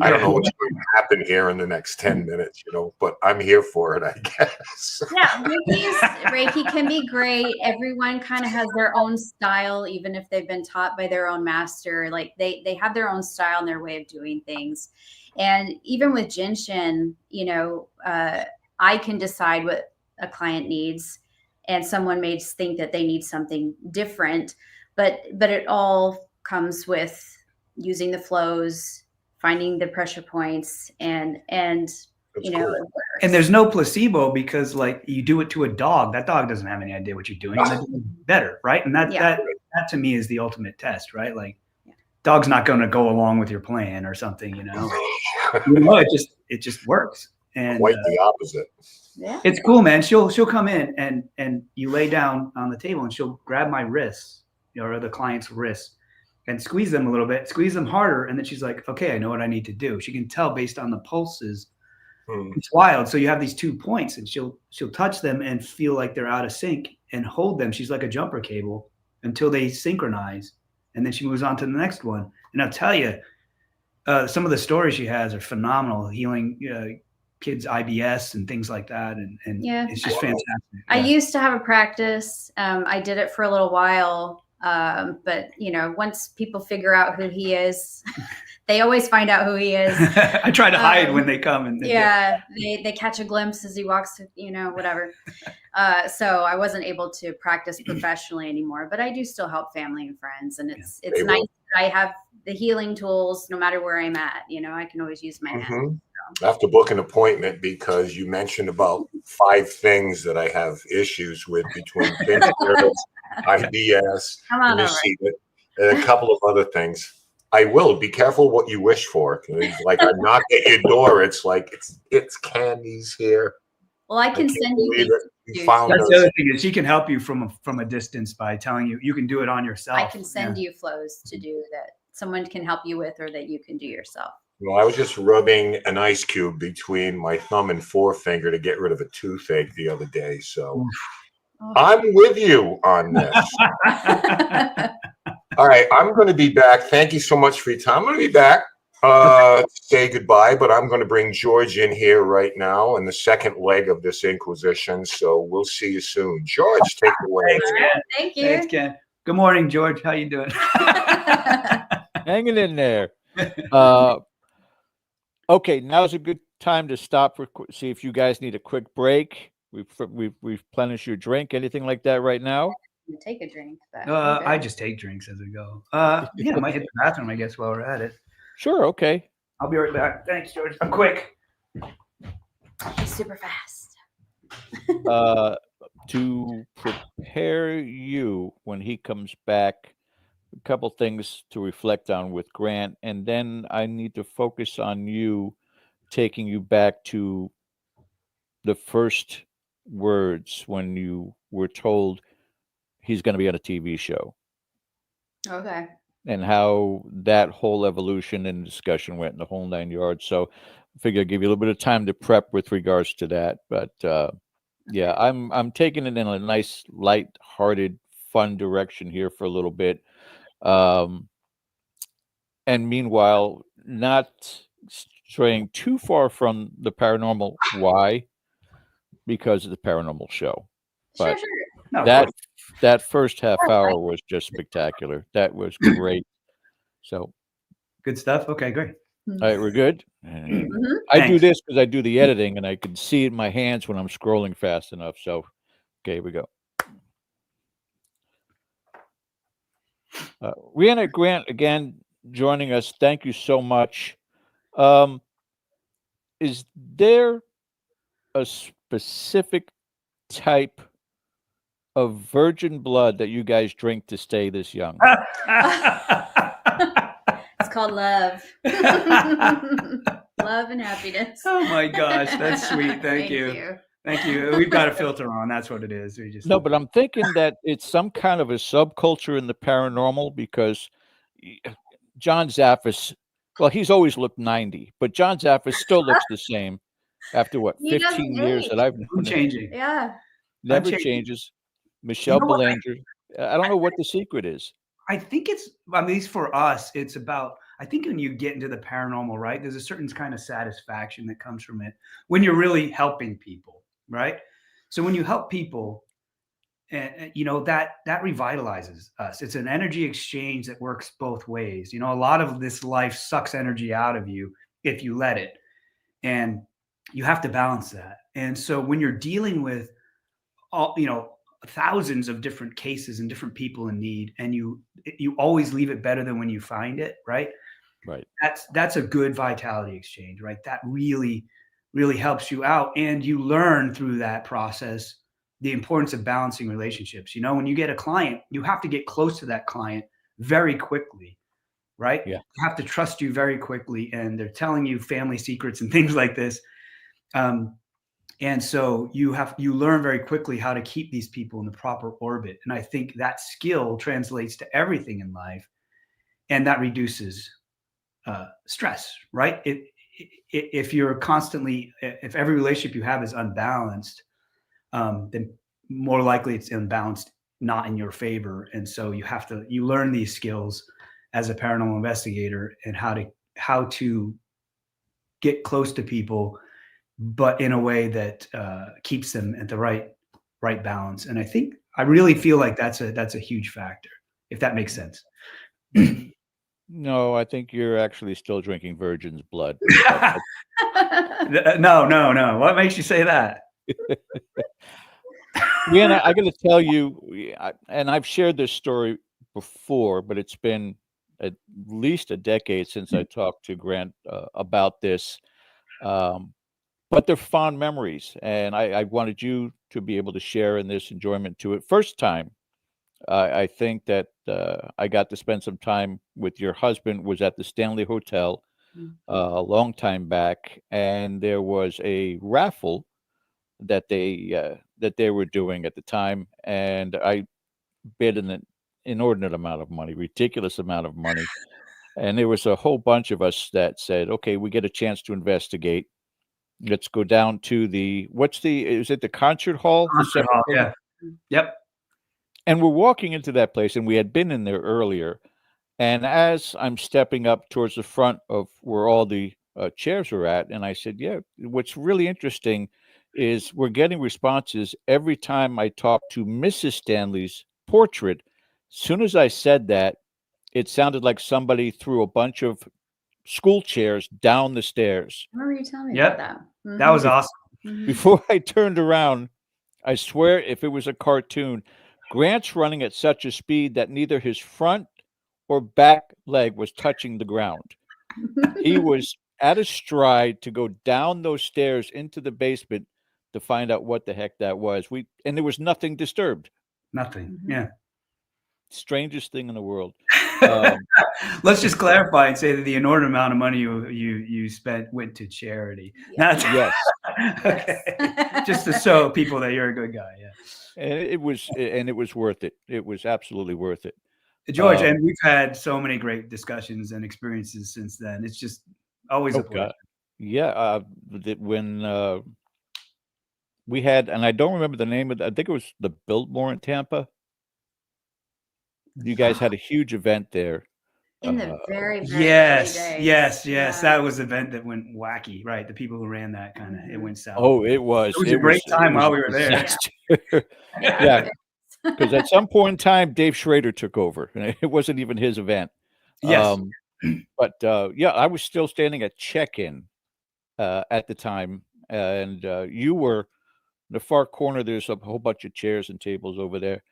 I don't know what's going to happen here in the next 10 minutes, but I'm here for it, I guess. Yeah, Reiki can be great. Everyone kind of has their own style, even if they've been taught by their own master. Like they have their own style and their way of doing things. And even with Jinshin, I can decide what a client needs, and someone may think that they need something different, but it all comes with using the flows, finding the pressure points, and cool. And there's no placebo because like you do it to a dog, that dog doesn't have any idea what you're doing. And they're doing better, right? And that to me is the ultimate test, right? Like dog's not going to go along with your plan or something, it just works. And quite the opposite. Yeah. It's cool, man. She'll come in and you lay down on the table and she'll grab my wrists, or the client's wrists, and squeeze them a little bit, squeeze them harder. And then she's like, okay, I know what I need to do. She can tell based on the pulses. It's wild. So you have these 2 points and she'll touch them and feel like they're out of sync and hold them. She's like a jumper cable until they synchronize. And then she moves on to the next one. And I'll tell you, some of the stories she has are phenomenal, healing kids IBS and things like that. And it's just fantastic. I used to have a practice. I did it for a little while. But once people figure out who he is, They always find out who he is. I try to hide when they come. And they catch a glimpse as he walks, whatever. So I wasn't able to practice professionally anymore, but I do still help family and friends. And it's nice that I have the healing tools no matter where I'm at. I can always use my hands. I have to book an appointment because you mentioned about 5 things that I have issues with between spirits, IBS, and a couple of other things. I will be careful what you wish for. Like I knock at your door, it's like it's candies here. Well, I can send you. That's the other thing is she can help you from a distance by telling you can do it on yourself. I can send you flows to do that. Someone can help you with, or that you can do yourself. Well, I was just rubbing an ice cube between my thumb and forefinger to get rid of a toothache the other day. So I'm with you on this. All right, I'm going to be back. Thank you so much for your time. I'm going to be back. Say goodbye, but I'm going to bring George in here right now in the second leg of this Inquisition. So we'll see you soon. George, take it away. Thanks, Ken. Thank you. Thanks, Ken. Good morning, George. How you doing? Hanging in there. Okay, now's a good time to stop for see if you guys need a quick break. We've replenished your drink, anything like that right now? You take a drink. I just take drinks as we go. I might hit the bathroom, I guess, while we're at it. Sure, okay. I'll be right back. Thanks, George. I'm quick. Super fast. To prepare you when he comes back, a couple things to reflect on with Grant, and then I need to focus on you, taking you back to the first words when you were told he's going to be on a TV show. Okay. And how that whole evolution and discussion went in the whole 9 yards. So I figure I'll give you a little bit of time to prep with regards to that. But yeah, I'm taking it in a nice, light-hearted, fun direction here for a little bit. And meanwhile, not straying too far from the paranormal. Why? Because of the paranormal show. But sure. No, that first half hour was just spectacular. That was great. So good stuff. Okay, great. All right, we're good. I do this because I do the editing and I can see it in my hands when I'm scrolling fast enough. So, okay, here we go. Reanna Grant, again, joining us. Thank you so much. Is there a specific type of virgin blood that you guys drink to stay this young? It's called love. Love and happiness. Oh my gosh, that's sweet. Thank you. Thank you. We've got a filter on. That's what it is. We just but I'm thinking that it's some kind of a subculture in the paranormal because John Zaffis, well, he's always looked 90, but John Zaffis still looks the same after what, 15 years that I've known him. Changing. Yeah. Never changes. Michelle Belanger. I don't know what the secret is. I think it's, at least for us, it's about, I think when you get into the paranormal, right, there's a certain kind of satisfaction that comes from it when you're really helping people, right? So when you help people, that revitalizes us. It's an energy exchange that works both ways. A lot of this life sucks energy out of you if you let it. And you have to balance that. And so when you're dealing with all, thousands of different cases and different people in need, and you always leave it better than when you find it, right? Right. That's a good vitality exchange, right? That really, really helps you out. And you learn through that process the importance of balancing relationships. When you get a client, you have to get close to that client very quickly, right? Yeah. They have to trust you very quickly, and they're telling you family secrets and things like this. And so you learn very quickly how to keep these people in the proper orbit. And I think that skill translates to everything in life, and that reduces stress, right? If every relationship you have is unbalanced, then more likely it's imbalanced, not in your favor. And so you learn these skills as a paranormal investigator and how to get close to people, but in a way that keeps them at the right balance. And I really feel like that's a huge factor, if that makes sense. No, I think you're actually still drinking Virgin's blood. No. What makes you say that? Reanna, I got to tell you, and I've shared this story before, but it's been at least a decade since I talked to Grant about this. Um, but they're fond memories, and I wanted you to be able to share in this enjoyment to it. First time, I think that I got to spend some time with your husband was at the Stanley Hotel a long time back, and there was a raffle that they were doing at the time, and I bid an inordinate amount of money, ridiculous amount of money, and there was a whole bunch of us that said, "Okay, we get a chance to investigate. Let's go down to the is it the concert hall, the Concert hall, separate yeah. Yep. And we're walking into that place, and we had been in there earlier. And as I'm stepping up towards the front of where all the chairs are at, and I said, "Yeah, what's really interesting is we're getting responses every time I talk to Mrs. Stanley's portrait." Soon as I said that, it sounded like somebody threw a bunch of school chairs down the stairs. I remember you telling me Yep. about that. That was awesome. Before I turned around, I swear if it was a cartoon, Grant's running at such a speed that neither his front or back leg was touching the ground. He was at a stride to go down those stairs into the basement to find out what the heck that was. And there was nothing disturbed. Nothing. Yeah. Strangest thing in the world. Let's just clarify and say that the inordinate amount of money you spent went to charity. Yes. Not okay. Just to show people that you're a good guy. Yeah. And it was worth it. It was absolutely worth it. George, and we've had so many great discussions and experiences since then. It's just always a pleasure. God. Yeah, when we had, and I don't remember the name of it, I think it was the Biltmore in Tampa. You guys had a huge event there. In the very early yes, days. yes. Yeah. That was an event that went wacky, right? The people who ran that kind of it went south. Oh, it was. It was a great time while we were there. Yeah, because at some point in time, Dave Schrader took over, and it wasn't even his event. Yes, but yeah, I was still standing at check-in at the time, and you were in the far corner. There's a whole bunch of chairs and tables over there,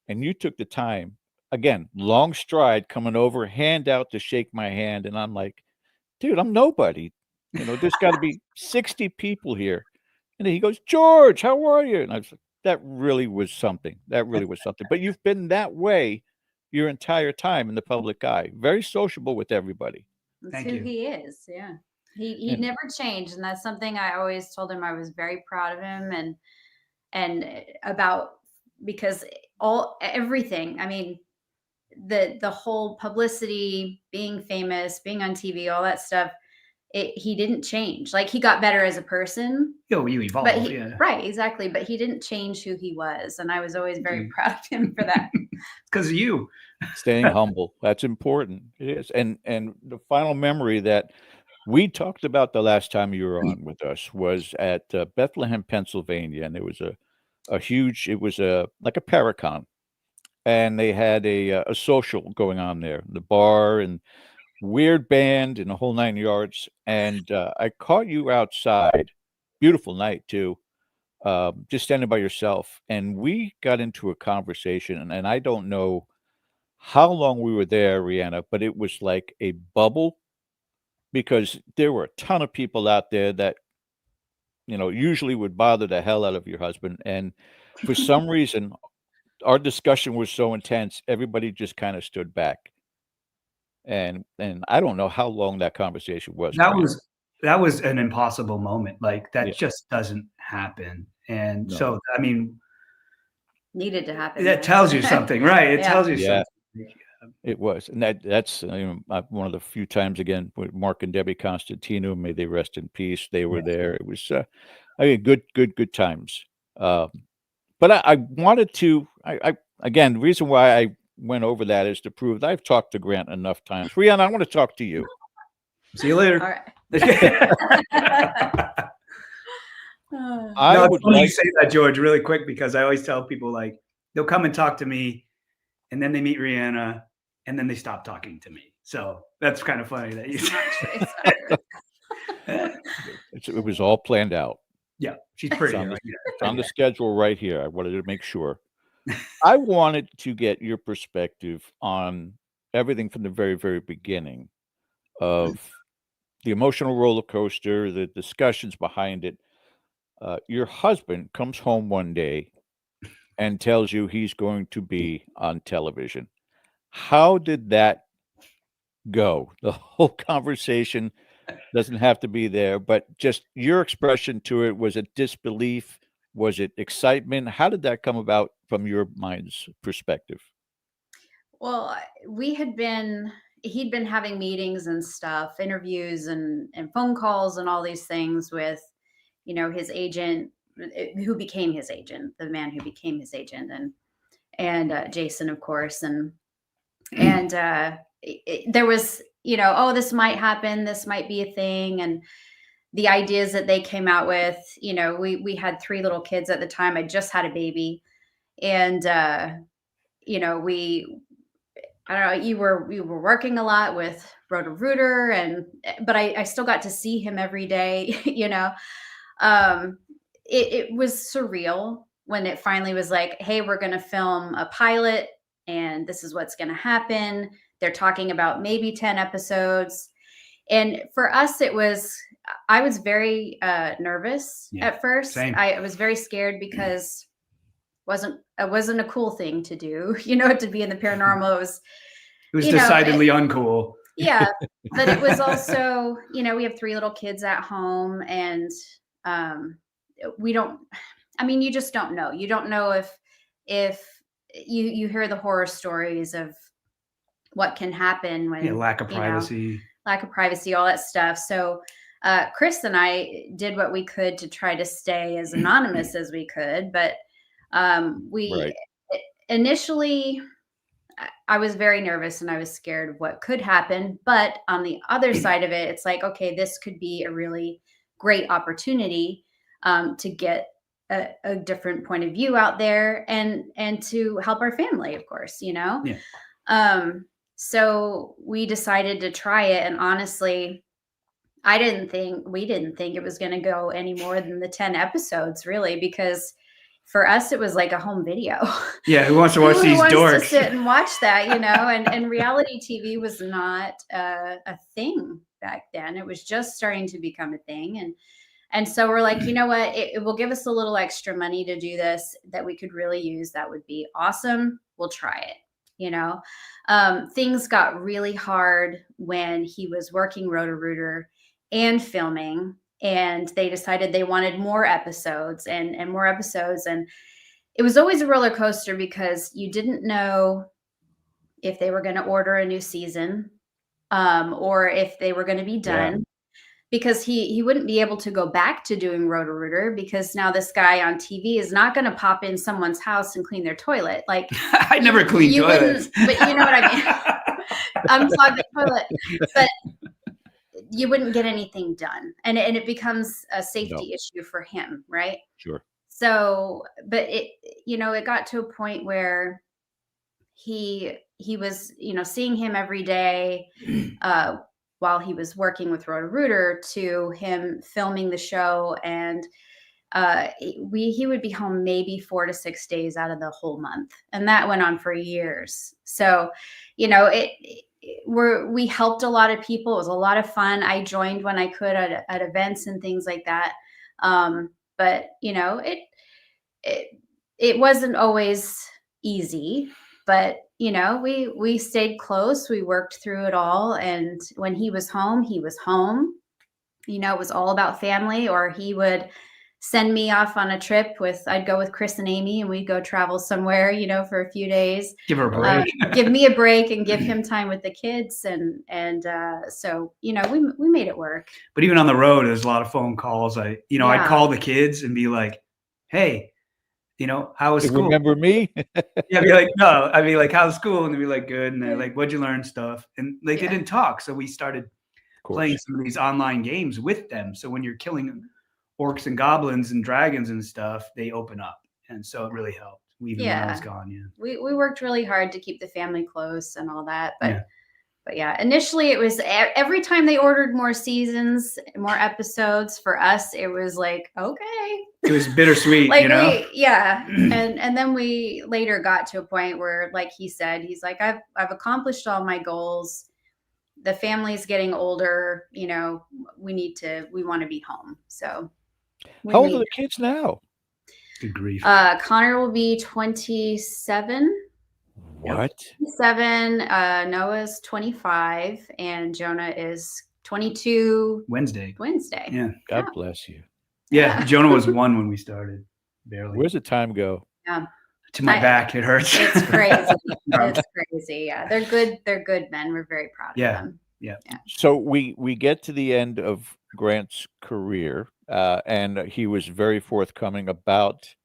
and you took the time. Again, long stride coming over, hand out to shake my hand. And I'm like, dude, I'm nobody. There's got to be 60 people here. And then he goes, "George, how are you?" And I was like, that really was something. That really was something. But you've been that way your entire time in the public eye. Very sociable with everybody. That's who he is. Yeah. He never changed. And that's something I always told him I was very proud of him and about, because everything, I mean, the whole publicity, being famous, being on TV, all that stuff, he didn't change. Like, he got better as a person. You evolved, yeah. Right, exactly. But he didn't change who he was. And I was always very proud of him for that. Because of you. Staying humble. That's important. It is. And the final memory that we talked about the last time you were on with us was at Bethlehem, Pennsylvania. And there was a huge, it was like a Paracon. And they had a social going on there, the bar and weird band and the whole 9 yards. And I caught you outside, beautiful night too, just standing by yourself. And we got into a conversation, and I don't know how long we were there, Reanna, but it was like a bubble, because there were a ton of people out there that, usually would bother the hell out of your husband. And for some reason, our discussion was so intense, everybody just kind of stood back. And I don't know how long that conversation was. That was an impossible moment. Like, that just doesn't happen. And so, I mean, needed to happen. That tells you something, right? It tells you something. It was. And that's one of the few times, again, with Mark and Debbie Constantino, may they rest in peace. They were there. It was, good times. But I wanted to, again, the reason why I went over that is to prove that I've talked to Grant enough times. Reanna, I want to talk to you. See you later. All right. It's funny you say that, George, really quick, because I always tell people, like, they'll come and talk to me, and then they meet Reanna, and then they stopped talking to me. So that's kind of funny that you It was all planned out. Yeah, she's pretty. It's on the schedule right here. I wanted to make sure. I wanted to get your perspective on everything from the very, very beginning of the emotional roller coaster, the discussions behind it. Your husband comes home one day and tells you he's going to be on television. How did that go? The whole conversation doesn't have to be there, but just your expression to it. Was it disbelief? Was it excitement? How did that come about from your mind's perspective? Well, he'd been having meetings and stuff, interviews and phone calls and all these things with, his agent, who became his agent, the man who became his agent, and Jason, of course. And there was, oh, this might happen. This might be a thing. And the ideas that they came out with, we had 3 little kids at the time. I just had a baby. And, I don't know, we were working a lot with Roto-Rooter, but I still got to see him every day. It was surreal when it finally was like, hey, we're going to film a pilot and this is what's going to happen. They're talking about maybe 10 episodes. And for us, I was very nervous at first. Same. I was very scared because it wasn't a cool thing to do, to be in the paranormal. It was decidedly uncool. Yeah. But it was also, we have 3 little kids at home, and you just don't know. You don't know if you hear the horror stories of what can happen when lack of privacy, all that stuff. So Chris and I did what we could to try to stay as anonymous as we could, but initially I was very nervous and I was scared of what could happen. But on the other side of it, it's like, okay, this could be a really great opportunity to get a different point of view out there and to help our family, of course, Yeah. So we decided to try it. And honestly, we didn't think it was going to go any more than the 10 episodes, really, because for us, it was like a home video. Yeah, who wants to watch these dorks? To sit and watch that, and reality TV was not a thing back then. It was just starting to become a thing. And so we're like, you know what, it will give us a little extra money to do this that we could really use. That would be awesome. We'll try it. Things got really hard when he was working Roto-Rooter and filming, and they decided they wanted more episodes and more episodes. And it was always a roller coaster because you didn't know if they were going to order a new season or if they were going to be done. Yeah. Because he wouldn't be able to go back to doing Roto-Rooter because now this guy on TV is not going to pop in someone's house and clean their toilet. Like I never clean toilets, but you know what I mean. Unclog the toilet, but you wouldn't get anything done, and it becomes a safety issue for him, right? Sure. So, but it got to a point where he was, seeing him every day. While he was working with Roto-Rooter to him filming the show. And he would be home maybe 4 to 6 days out of the whole month. And that went on for years. So, we helped a lot of people. It was a lot of fun. I joined when I could at events and things like that. But it wasn't always easy, but we stayed close. We worked through it all. And when he was home, he was home. It was all about family, or he would send me off on a trip I'd go with Chris and Amy, and we'd go travel somewhere, for a few days. Give her a break. Give me a break and give him time with the kids. And so, we made it work. But even on the road, there's a lot of phone calls. I'd call the kids and be like, hey, how was school? Remember me? Yeah, be like, no. I'd be like, how's school? And they'd be like, good. And they're like, what'd you learn? Stuff. And they didn't talk. So we started playing some of these online games with them. So when you're killing orcs and goblins and dragons and stuff, they open up. And so it really helped. even when I was gone. Yeah. We worked really hard to keep the family close and all that, but yeah, initially it was every time they ordered more seasons, more episodes for us, it was like, okay. It was bittersweet, like you know? and then we later got to a point where, like he said, he's like, I've accomplished all my goals. The family's getting older, you know, we want to be home. So how old are the kids now? Good grief. Connor will be 27. What? 7. Noah's 25, and Jonah is 22. Wednesday. Yeah. God bless you. Yeah. Jonah was 1 when we started. Barely. Where's the time go? Yeah. To my back, it hurts. It's crazy. It's crazy. Yeah. They're good. They're good men. We're very proud of them. Yeah. So we get to the end of Grant's career, and he was very forthcoming about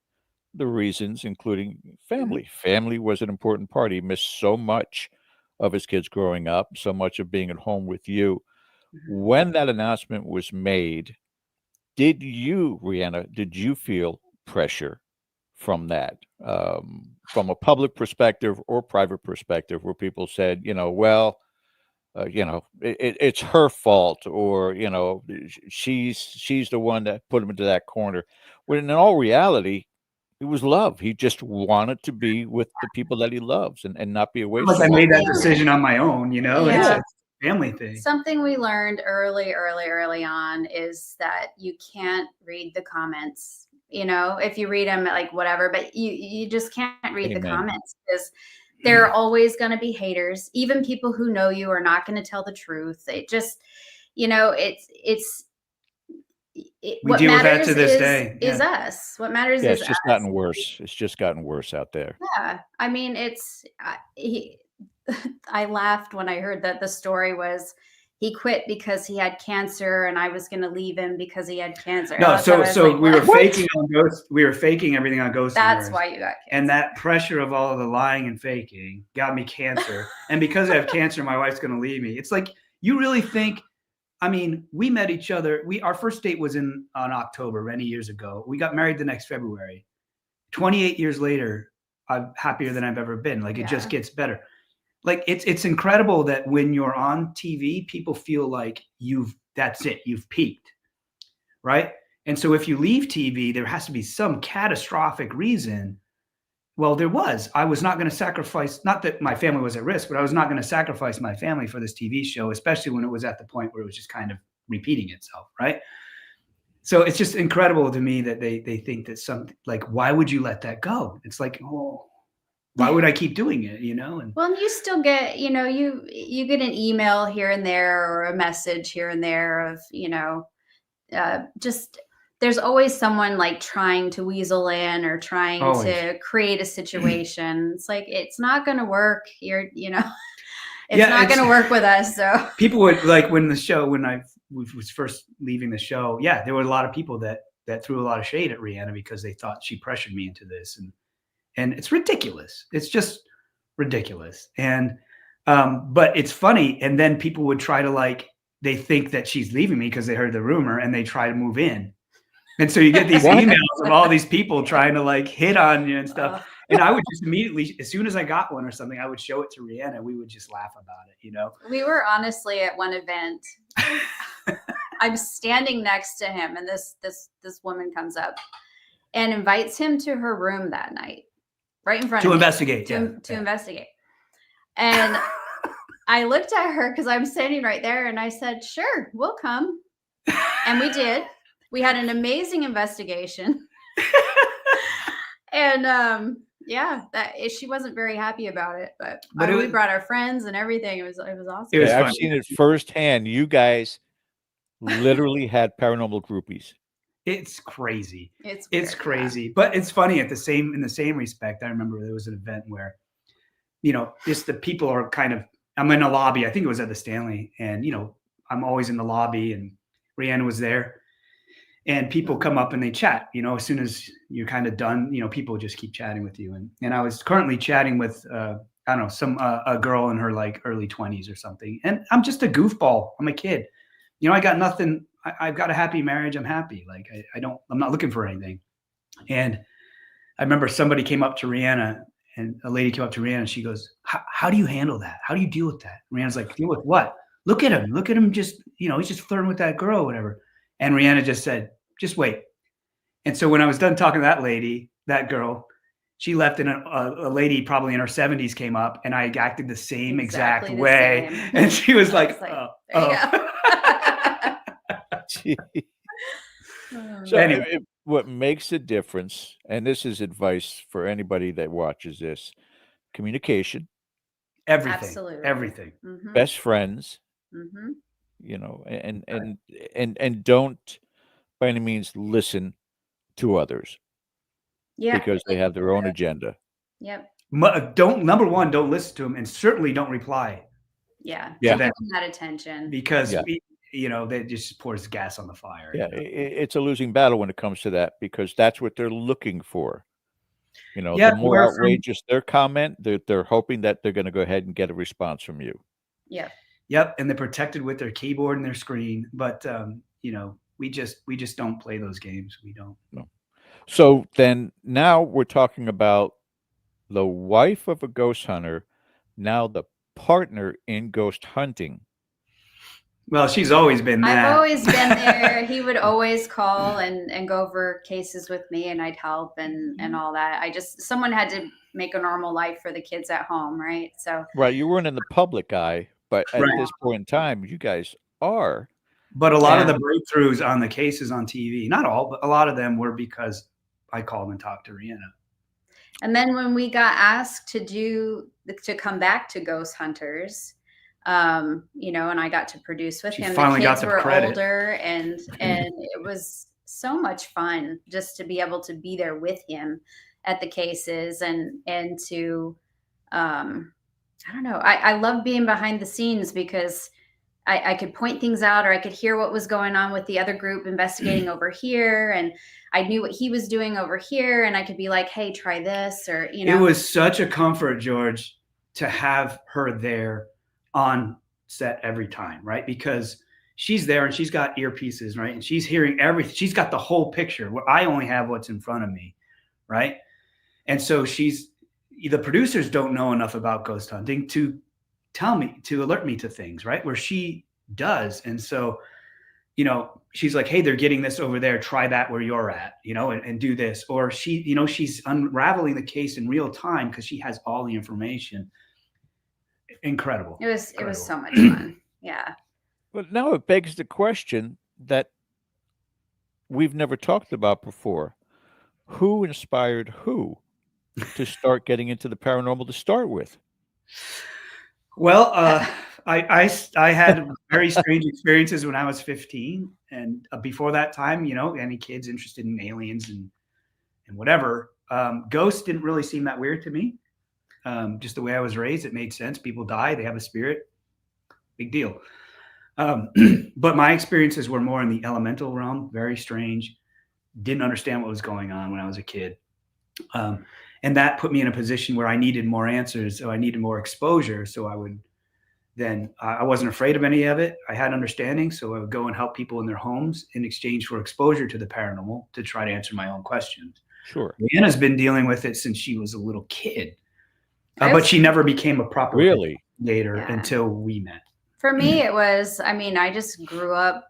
the reasons, including family. Family was an important part. He missed so much of his kids growing up, so much of being at home with you. When that announcement was made, did you, Reanna, did you feel pressure from that, from a public perspective or private perspective, where people said, you know, well, you know, it's her fault, or, you know, she's the one that put him into that corner, when in all reality, it was love. He just wanted to be with the people that he loves and not be away from I made that decision on my own, you know? Yeah. It's a family thing. Something we learned early on is that you can't read the comments. You know, if you read them, like whatever, but you just can't read the comments, because there are always going to be haters. Even people who know you are not going to tell the truth. It just, you know, we deal with that to this day. Is us. What matters it's is just us. gotten worse. It's just gotten worse out there. Yeah. I mean, I laughed when I heard that the story was he quit because he had cancer, and I was going to leave him because he had cancer. No, so like, we were faking on Ghost. We were faking everything on Ghost. That's why you got cancer. And that pressure of all of the lying and faking got me cancer. And because I have cancer, my wife's going to leave me. It's like, you really think, I mean, we met each other. Our first date was on October many years ago. We got married the next February. 28 years later, I'm happier than I've ever been. Like, it just gets better. Like, it's incredible that when you're on TV, people feel like that's it, you've peaked, right? And so if you leave TV, there has to be some catastrophic reason. Well, there was. I was not going to sacrifice, not that my family was at risk, but I was not going to sacrifice my family for this TV show, especially when it was at the point where it was just kind of repeating itself, right? So it's just incredible to me that they think that something, like, why would you let that go? It's like, oh, why would I keep doing it, you know? And well, you still get, you know, you get an email here and there, or a message here and there of, you know, just, there's always someone like trying to weasel in or trying to create a situation. It's like, it's not going to work. It's not going to work with us. So people would, like, when I was first leaving the show, there were a lot of people that threw a lot of shade at Reanna because they thought she pressured me into this. And it's ridiculous. It's just ridiculous. And, but it's funny. And then people would try to, like, they think that she's leaving me because they heard the rumor, and they try to move in. And so you get these emails of all these people trying to, like, hit on you and stuff. And I would just immediately, as soon as I got one or something, I would show it to Reanna. We would just laugh about it, you know? We were honestly at one event. I'm standing next to him, and this woman comes up and invites him to her room that night, right in front of me. Investigate. To investigate. And I looked at her because I'm standing right there, and I said, sure, we'll come. And we did. We had an amazing investigation. And she wasn't very happy about it, but we brought our friends and everything. It was awesome. I've seen it firsthand. You guys literally had paranormal groupies. It's crazy. It's crazy. But it's funny in the same respect. I remember there was an event where, you know, just the people are kind of, I'm in a lobby. I think it was at the Stanley, and, you know, I'm always in the lobby, and Reanna was there. And people come up and they chat, you know, as soon as you're kind of done, you know, people just keep chatting with you. And I was currently chatting with, I don't know, a girl in her, like, early 20s or something. And I'm just a goofball. I'm a kid. You know, I got nothing. I've got a happy marriage. I'm happy. Like, I'm not looking for anything. And I remember somebody came up to Reanna, and a lady came up to Reanna, and she goes, how do you handle that? How do you deal with that? Rihanna's like, deal with what? Look at him. Just, he's just flirting with that girl or whatever. And Reanna just said, just wait. And so when I was done talking to that girl, she left, and a lady probably in her 70s came up, and I acted the same exact way. Same. And she was like, So anyway, what makes a difference, and this is advice for anybody that watches this, communication. Everything. Mm-hmm. Best friends. Mm-hmm. And don't by any means listen to others. Yeah. Because they have their own agenda. Yep. Number one, don't listen to them, and certainly don't reply. Yeah. Give them that attention. Because they just pours gas on the fire. Yeah, it's a losing battle when it comes to that, because that's what they're looking for. The more outrageous their comment, they're hoping that they're going to go ahead and get a response from you. Yeah. Yep, and they're protected with their keyboard and their screen, but we just don't play those games. We don't. No. So then now we're talking about the wife of a ghost hunter, now the partner in ghost hunting. Well, she's always been that. I've always been there. He would always call and go over cases with me, and I'd help and all that. Someone had to make a normal life for the kids at home, right? So right, you weren't in the public eye, but at this point in time, you guys are. But a lot of the breakthroughs on the cases on TV, not all, but a lot of them were because I called and talked to Reanna. And then when we got asked to come back to Ghost Hunters, and I got to produce with him. The kids were older, and it was so much fun just to be able to be there with him at the cases and to, I don't know. I love being behind the scenes because I could point things out, or I could hear what was going on with the other group investigating over here. And I knew what he was doing over here, and I could be like, hey, try this, or, It was such a comfort, George, to have her there on set every time, right? Because she's there and she's got earpieces, right? And she's hearing everything. She's got the whole picture where I only have what's in front of me, right? And so the producers don't know enough about ghost hunting to alert me to things, right? Where she does. And so, she's like, hey, they're getting this over there. Try that where you're at, and do this. Or she's unraveling the case in real time because she has all the information. Incredible. It was so much fun. Yeah. But now it begs the question that we've never talked about before. Who inspired who to start getting into the paranormal to start with? Well, I had very strange experiences when I was 15, and before that time, any kids interested in aliens and whatever, ghosts didn't really seem that weird to me. Just the way I was raised, it made sense. People die, they have a spirit, big deal. But my experiences were more in the elemental realm, very strange. Didn't understand what was going on when I was a kid. And that put me in a position where I needed more answers. So I needed more exposure. So I wasn't afraid of any of it. I had understanding. So I would go and help people in their homes in exchange for exposure to the paranormal to try to answer my own questions. Sure. Rihanna's been dealing with it since she was a little kid. But she never became a proper investigator until we met. For me, it was, I just grew up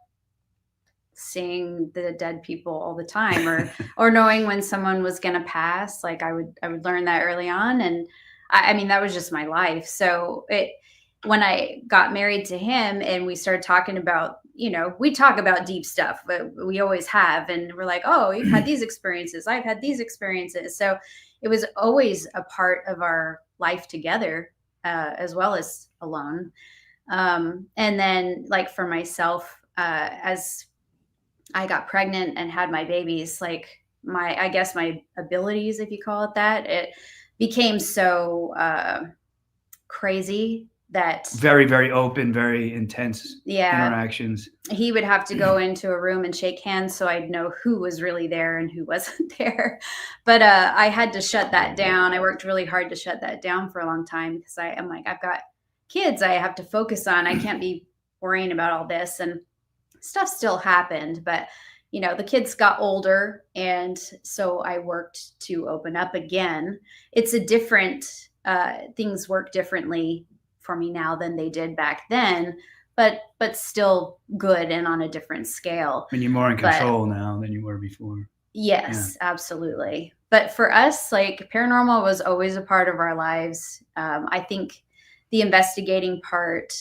seeing the dead people all the time, or knowing when someone was going to pass. Like I would learn that early on. And that was just my life. So when I got married to him and we started talking about, we talk about deep stuff, but we always have. And we're like, oh, you've had these experiences. I've had these experiences. So it was always a part of our life together, as well as alone. And then like for myself, as I got pregnant and had my babies, like I guess my abilities, if you call it that, it became so crazy that very, very open, very intense interactions. He would have to go into a room and shake hands so I'd know who was really there and who wasn't there. But I had to shut that down. I worked really hard to shut that down for a long time because I'm like, I've got kids I have to focus on. I can't be worrying about all this, and stuff still happened, but the kids got older, and so I worked to open up again. It's a different, things work differently for me now than they did back then, but still good and on a different scale. And you're more in control now than you were before. Yes, absolutely. But for us, like, paranormal was always a part of our lives. I think the investigating part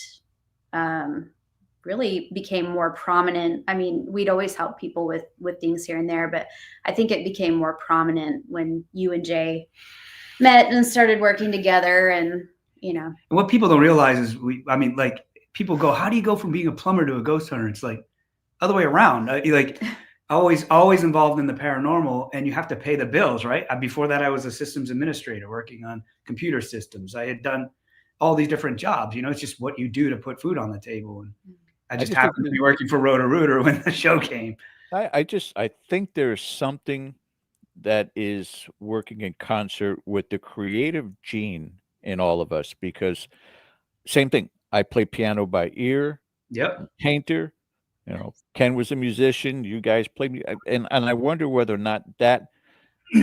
really became more prominent. I mean, we'd always help people with things here and there, but I think it became more prominent when you and Jay met and started working together. And And what people don't realize is like, people go, how do you go from being a plumber to a ghost hunter? It's like other way around. Like always involved in the paranormal, and you have to pay the bills, right? Before that, I was a systems administrator working on computer systems. I had done all these different jobs. It's just what you do to put food on the table. And I just happened to be working for Roto-Rooter when the show came. I think there's something that is working in concert with the creative gene in all of us, because same thing. I play piano by ear. Yep. Painter. Ken was a musician. You guys played, and I wonder whether or not that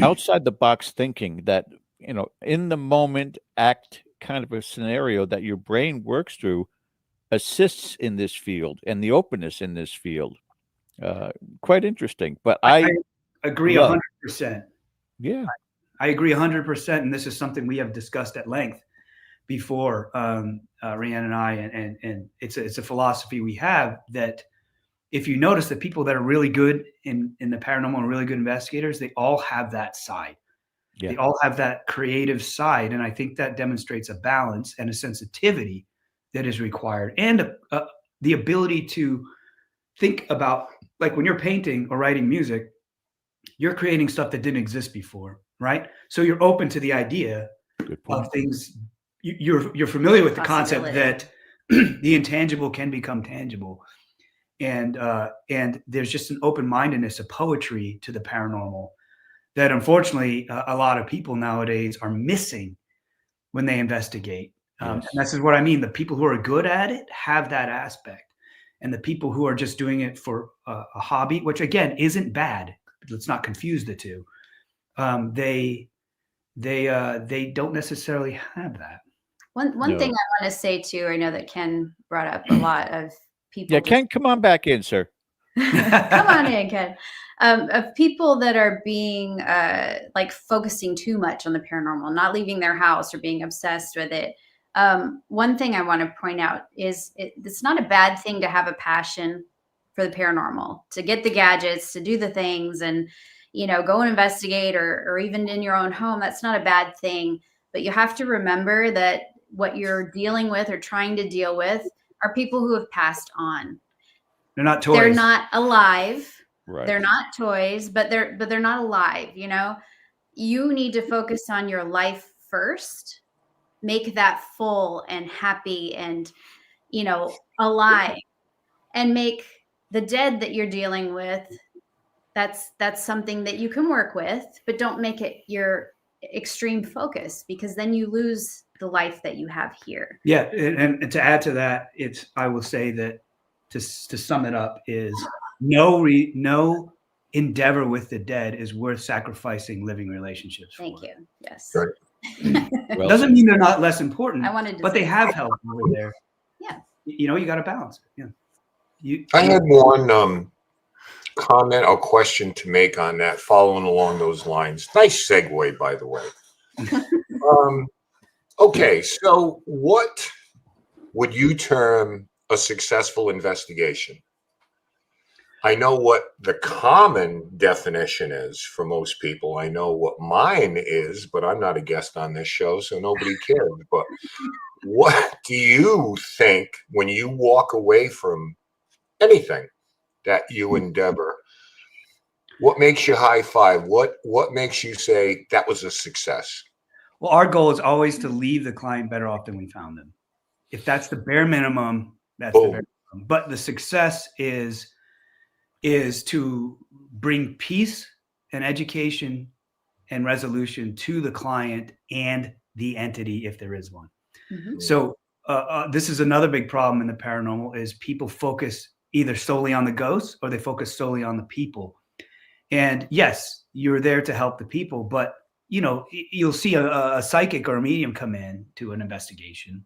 outside the box thinking, that in the moment act kind of a scenario that your brain works through, assists in this field and the openness in this field. Quite interesting. But I agree 100%. Yeah, I agree 100%, and this is something we have discussed at length before, Reanna and I, and it's a philosophy we have, that if you notice that people that are really good in the paranormal and really good investigators, they all have that side. Yeah. They all have that creative side. And I think that demonstrates a balance and a sensitivity that is required, and the ability to think about, like, when you're painting or writing music, you're creating stuff that didn't exist before, right? So you're open to the idea of things. You're familiar with the concept that the intangible can become tangible. And there's just an open-mindedness, a poetry to the paranormal that unfortunately a lot of people nowadays are missing when they investigate. And this is what I mean. The people who are good at it have that aspect. And the people who are just doing it for a hobby, which again isn't bad, let's not confuse the two. They don't necessarily have that. One thing I want to say too, I know that Ken brought up a lot of people. Yeah, Ken, come on back in, sir. Come on in, Ken. Of people that are being like focusing too much on the paranormal, not leaving their house or being obsessed with it. One thing I want to point out is it's not a bad thing to have a passion for the paranormal, to get the gadgets, to do the things, and go and investigate, or even in your own home. That's not a bad thing, but you have to remember that what you're dealing with or trying to deal with are people who have passed on. They're not toys. They're not alive. Right. They're not toys, but they're not alive. You need to focus on your life first. Make that full and happy and alive, and make the dead that you're dealing with, that's something that you can work with, but don't make it your extreme focus, because then you lose the life that you have here. Yeah, and to add to that, I will say that to sum it up is no endeavor with the dead is worth sacrificing living relationships for. Thank you. Yes. Right. Well, doesn't mean they're not less important. I wanted to but say they have help over there. Yeah. You got to balance it. Yeah. I had one comment or question to make on that, following along those lines. Nice segue, by the way. Okay, so what would you term a successful investigation? I know what the common definition is for most people. I know what mine is, but I'm not a guest on this show, so nobody cares. But what do you think when you walk away from anything that you endeavor? What makes you high five? What makes you say that was a success? Well, our goal is always to leave the client better off than we found them. If that's the bare minimum, that's the bare minimum. But the success is to bring peace and education and resolution to the client and the entity, if there is one. Mm-hmm. So this is another big problem in the paranormal, is people focus either solely on the ghosts or they focus solely on the people. And yes, you're there to help the people, but you'll see a psychic or a medium come in to an investigation,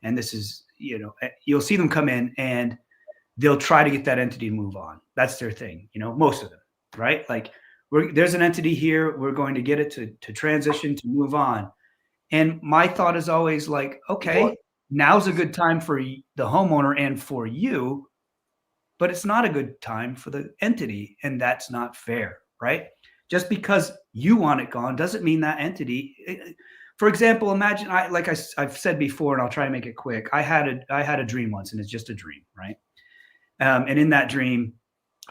and this is, you'll see them come in and they'll try to get that entity to move on. That's their thing, most of them, right? Like, there's an entity here, we're going to get it to transition, to move on. And my thought is always like, okay, now's a good time for the homeowner and for you, but it's not a good time for the entity, and that's not fair, right? Just because you want it gone doesn't mean that entity. For example, imagine I've said before, and I'll try to make it quick. I had a dream once, and it's just a dream, right? And in that dream,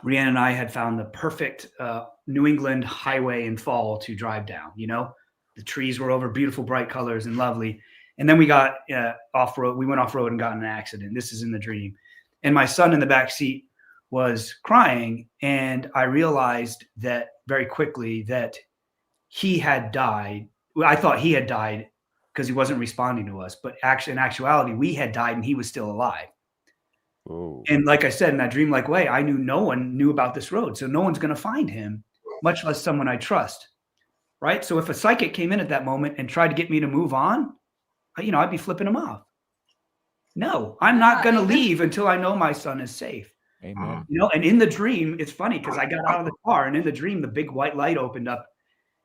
Reanna and I had found the perfect New England highway in fall to drive down. The trees were over, beautiful, bright colors and lovely. And then we got off-road. We went off-road and got in an accident. This is in the dream. And my son in the back seat was crying. And I realized that very quickly that he had died. I thought he had died because he wasn't responding to us. But actually, in actuality, we had died and he was still alive. Oh. And like I said, in that dreamlike way, I knew no one knew about this road. So no one's going to find him, much less someone I trust. Right. So if a psychic came in at that moment and tried to get me to move on, I'd be flipping him off. No, I'm not going to leave until I know my son is safe. Amen. And in the dream, it's funny because I got out of the car, and in the dream, the big white light opened up,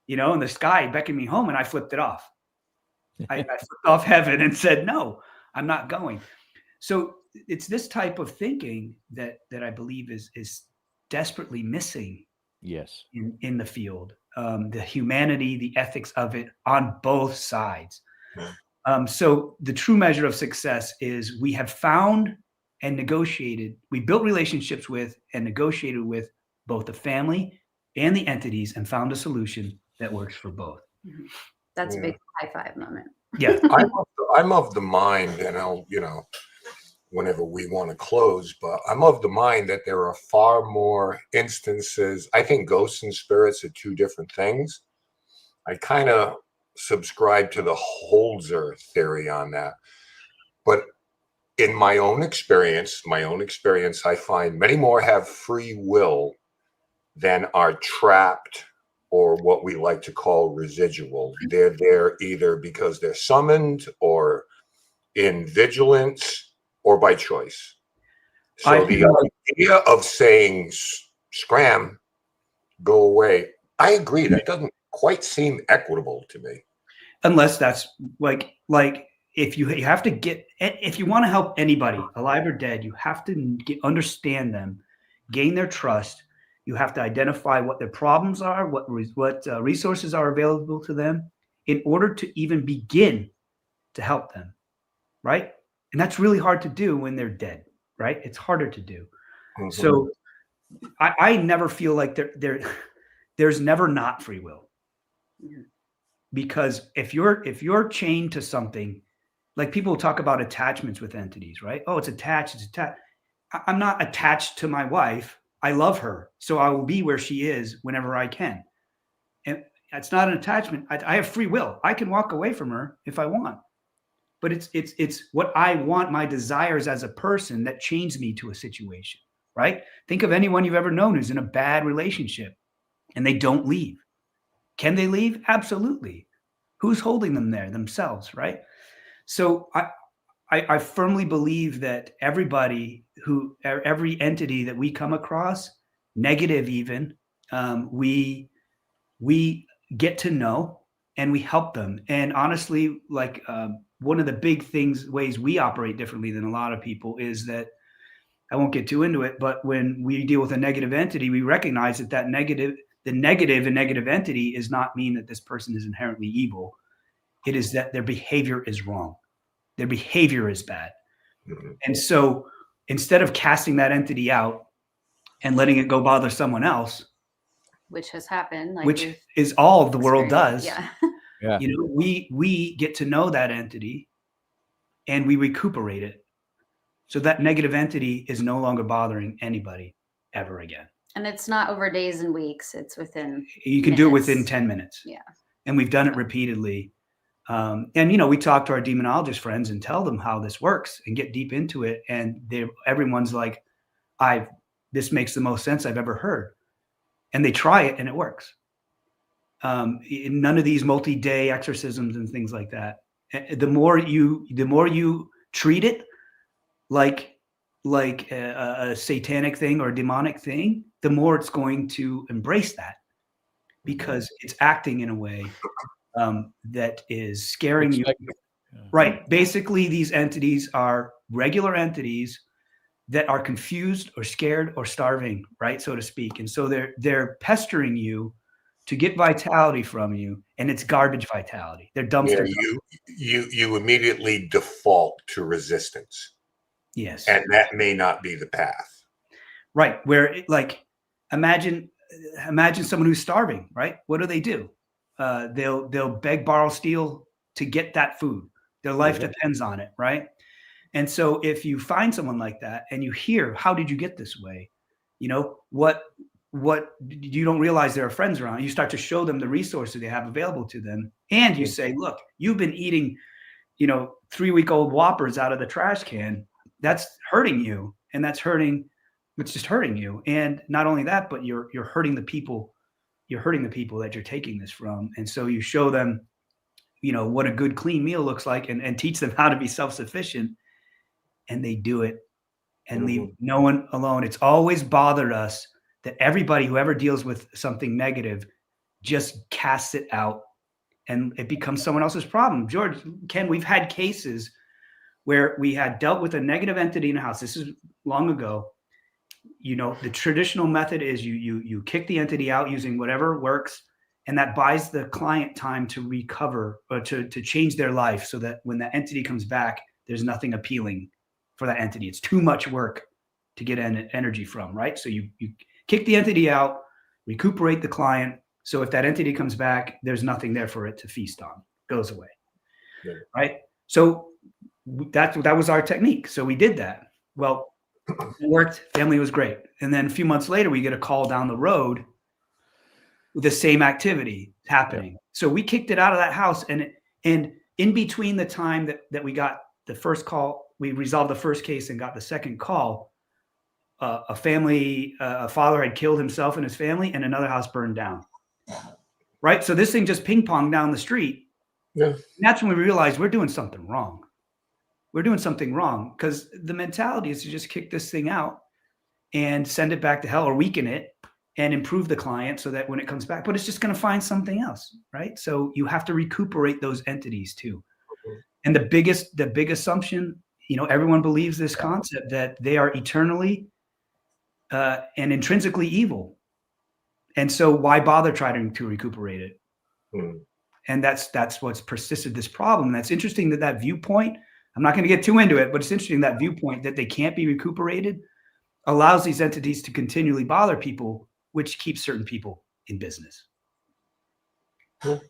in the sky beckoned me home, and I flipped it off. I flipped off heaven and said, no, I'm not going. So it's this type of thinking that I believe is desperately missing. Yes. In the field, the humanity, the ethics of it on both sides. So the true measure of success is we have found and negotiated, we built relationships with and negotiated with both the family and the entities and found a solution that works for both. That's a big high five moment. Yeah. I'm of the mind, and I'll, whenever we want to close, but I'm of the mind that there are far more instances. I think ghosts and spirits are two different things. I kind of subscribe to the Holzer theory on that. But in my own experience, I find many more have free will than are trapped, or what we like to call residual. They're there either because they're summoned or in vigilance or by choice. So the idea of saying, scram, go away, I agree. That doesn't quite seem equitable to me. Unless that's like if you have to if you want to help anybody, alive or dead, you have to understand them, gain their trust. You have to identify what their problems are, what resources are available to them in order to even begin to help them, right? And that's really hard to do when they're dead, right? It's harder to do. Mm-hmm. So I never feel like there's never not free will. Because if you're chained to something, like people talk about attachments with entities, right? Oh, it's attached. I'm not attached to my wife. I love her. So I will be where she is whenever I can. And that's not an attachment. I have free will. I can walk away from her if I want. But it's what I want, my desires as a person that chains me to a situation, right? Think of anyone you've ever known who's in a bad relationship and they don't leave. Can they leave? Absolutely. Who's holding them there? Themselves, right? So I firmly believe that every entity that we come across, negative even, we get to know and we help them. And honestly, like one of the big ways we operate differently than a lot of people is that, I won't get too into it, but when we deal with a negative entity, we recognize that the negative entity does not mean that this person is inherently evil. It is that their behavior is wrong. Their behavior is bad. Mm-hmm. And so instead of casting that entity out and letting it go bother someone else, which has happened, which is all the world does. Yeah. Yeah. We get to know that entity and we recuperate it. So that negative entity is no longer bothering anybody ever again. And it's not over days and weeks. It's within You can do it within 10 minutes. Yeah. And we've done it repeatedly. And, we talk to our demonologist friends and tell them how this works and get deep into it. And everyone's like, this makes the most sense I've ever heard. And they try it and it works. None of these multi-day exorcisms and things like that. The more you treat it like a satanic thing or a demonic thing, the more it's going to embrace that, because it's acting in a way that is scaring you. Right. Basically, these entities are regular entities that are confused or scared or starving, right, so to speak. And so they're pestering you to get vitality from you, and it's garbage vitality. They're dumpster. You immediately default to resistance. Yes. And that may not be the path. Right. Where imagine someone who's starving, right? What do? They'll beg, borrow, steal to get that food. Their life depends on it, right? And so if you find someone like that and you hear, how did you get this way? What you don't realize there are friends around. You start to show them the resources they have available to them. And you say, look, you've been eating, 3-week-old Whoppers out of the trash can. That's hurting you. And it's just hurting you. And not only that, but you're hurting the people. You're hurting the people that you're taking this from. And so you show them, what a good clean meal looks like, and teach them how to be self-sufficient. And they do it and leave no one alone. It's always bothered us that everybody who ever deals with something negative just casts it out and it becomes someone else's problem. George, Ken, we've had cases where we had dealt with a negative entity in a house. This is long ago. The traditional method is you kick the entity out using whatever works, and that buys the client time to recover or to change their life, so that when that entity comes back, there's nothing appealing for that entity. It's too much work to get energy from, right? So you kick the entity out, recuperate the client. So if that entity comes back, there's nothing there for it to feast on. It goes away, right? So that was our technique. So we did that. Well, it worked. Family was great. And then a few months later, we get a call down the road with the same activity happening. So we kicked it out of that house. And in between the time that we got the first call, we resolved the first case and got the second call, a father had killed himself and his family, and another house burned down. Right. So this thing just ping ponged down the street. Yeah. And that's when we realized we're doing something wrong. We're doing something wrong, because the mentality is to just kick this thing out and send it back to hell or weaken it and improve the client so that when it comes back, but it's just going to find something else. Right. So you have to recuperate those entities too. And the big assumption, everyone believes this concept that they are eternally and intrinsically evil. And so why bother trying to recuperate it? And that's what's persisted this problem. And that's interesting that viewpoint, I'm not going to get too into it, but it's interesting that viewpoint that they can't be recuperated allows these entities to continually bother people, which keeps certain people in business.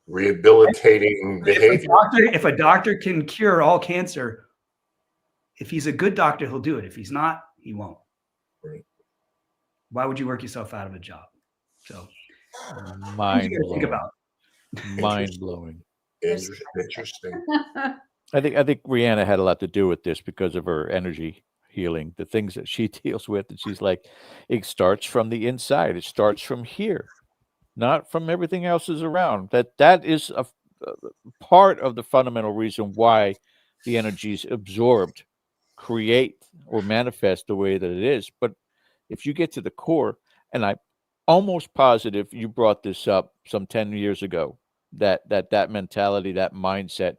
Rehabilitating behavior. If a doctor can cure all cancer, if he's a good doctor, he'll do it. If he's not, he won't. Right. Why would you work yourself out of a job? So mind blowing. Think about. Mind blowing. Interesting. I think Reanna had a lot to do with this because of her energy healing, the things that she deals with. And she's like, it starts from the inside. It starts from here, not from everything else is around. That is a part of the fundamental reason why the energies absorbed, create, or manifest the way that it is. But if you get to the core, and I'm almost positive you brought this up some 10 years ago, that mentality, that mindset,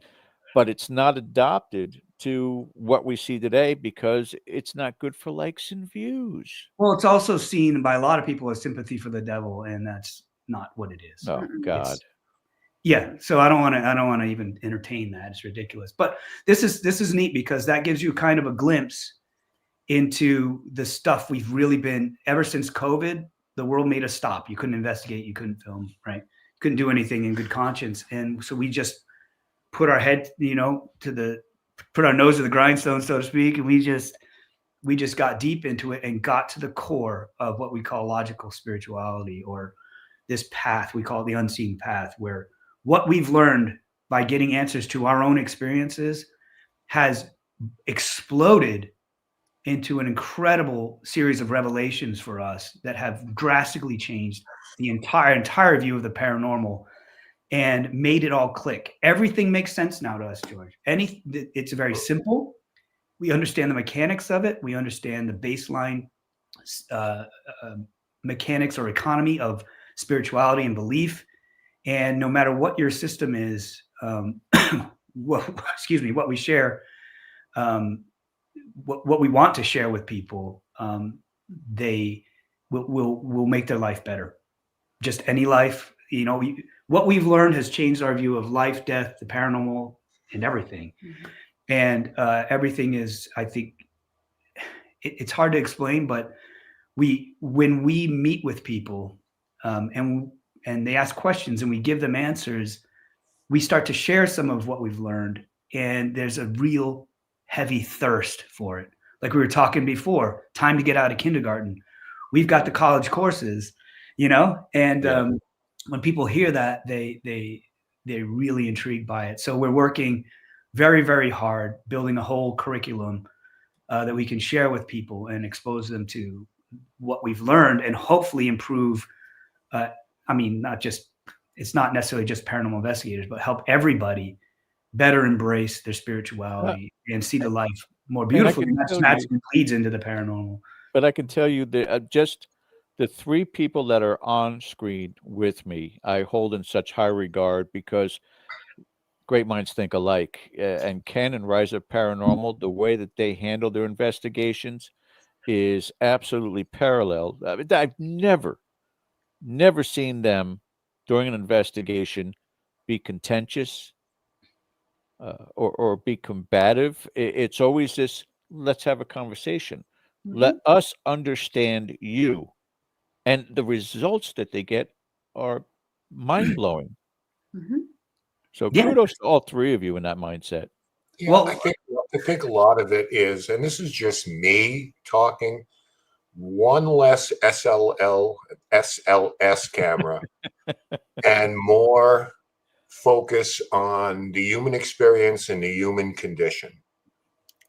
but it's not adopted to what we see today because it's not good for likes and views. Well, it's also seen by a lot of people as sympathy for the devil, and that's not what it is. Oh God. So I don't want to even entertain that. It's ridiculous. But this is neat, because that gives you kind of a glimpse into the stuff we've really been ever since COVID. The world made us stop. You couldn't investigate, you couldn't film, right? You couldn't do anything in good conscience. And so we just put our head, put our nose to the grindstone, so to speak, and we just got deep into it and got to the core of what we call logical spirituality, or this path we call the unseen path, where what we've learned by getting answers to our own experiences has exploded into an incredible series of revelations for us that have drastically changed the entire view of the paranormal and made it all click. Everything makes sense now to us, George. It's very simple. We understand the mechanics of it. We understand the baseline mechanics or economy of spirituality and belief. And no matter what your system is, what we share, what we want to share with people, they will make their life better. Just any life, what we've learned has changed our view of life, death, the paranormal, and everything. Mm-hmm. And everything is, I think, it's hard to explain, but when we meet with people and they ask questions and we give them answers, we start to share some of what we've learned, and there's a real heavy thirst for it. Like we were talking before, time to get out of kindergarten. We've got the college courses, and when people hear that, they're really intrigued by it. So we're working very, very hard building a whole curriculum that we can share with people and expose them to what we've learned and hopefully improve. It's not necessarily just paranormal investigators, but help everybody better embrace their spirituality and see the life more beautifully. And that naturally leads into the paranormal. But I can tell you that just the three people that are on screen with me, I hold in such high regard because great minds think alike. And Ken and Rise Up Paranormal, the way that they handle their investigations is absolutely parallel. I mean, I've never seen them during an investigation be contentious or be combative. It's always this, let's have a conversation. Mm-hmm. Let us understand you. And the results that they get are mind-blowing. Mm-hmm. So kudos to all three of you in that mindset. Yeah, well, I think a lot of it is, and this is just me talking, one less SLS camera and more focus on the human experience and the human condition.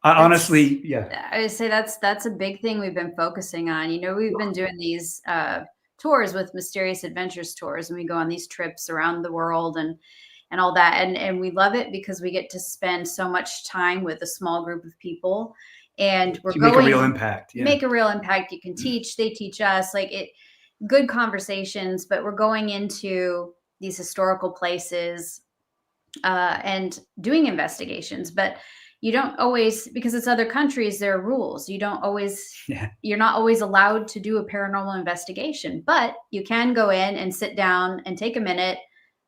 Honestly, yeah. I would say that's a big thing we've been focusing on. We've been doing these tours with Mysterious Adventures tours, and we go on these trips around the world and all that. And we love it because we get to spend so much time with a small group of people. And we're going make a real impact. Yeah. Make a real impact. You can teach, they teach us, good conversations, but we're going into these historical places and doing investigations. But you don't always, because it's other countries, there are rules. You don't always, you're not always allowed to do a paranormal investigation, but you can go in and sit down and take a minute,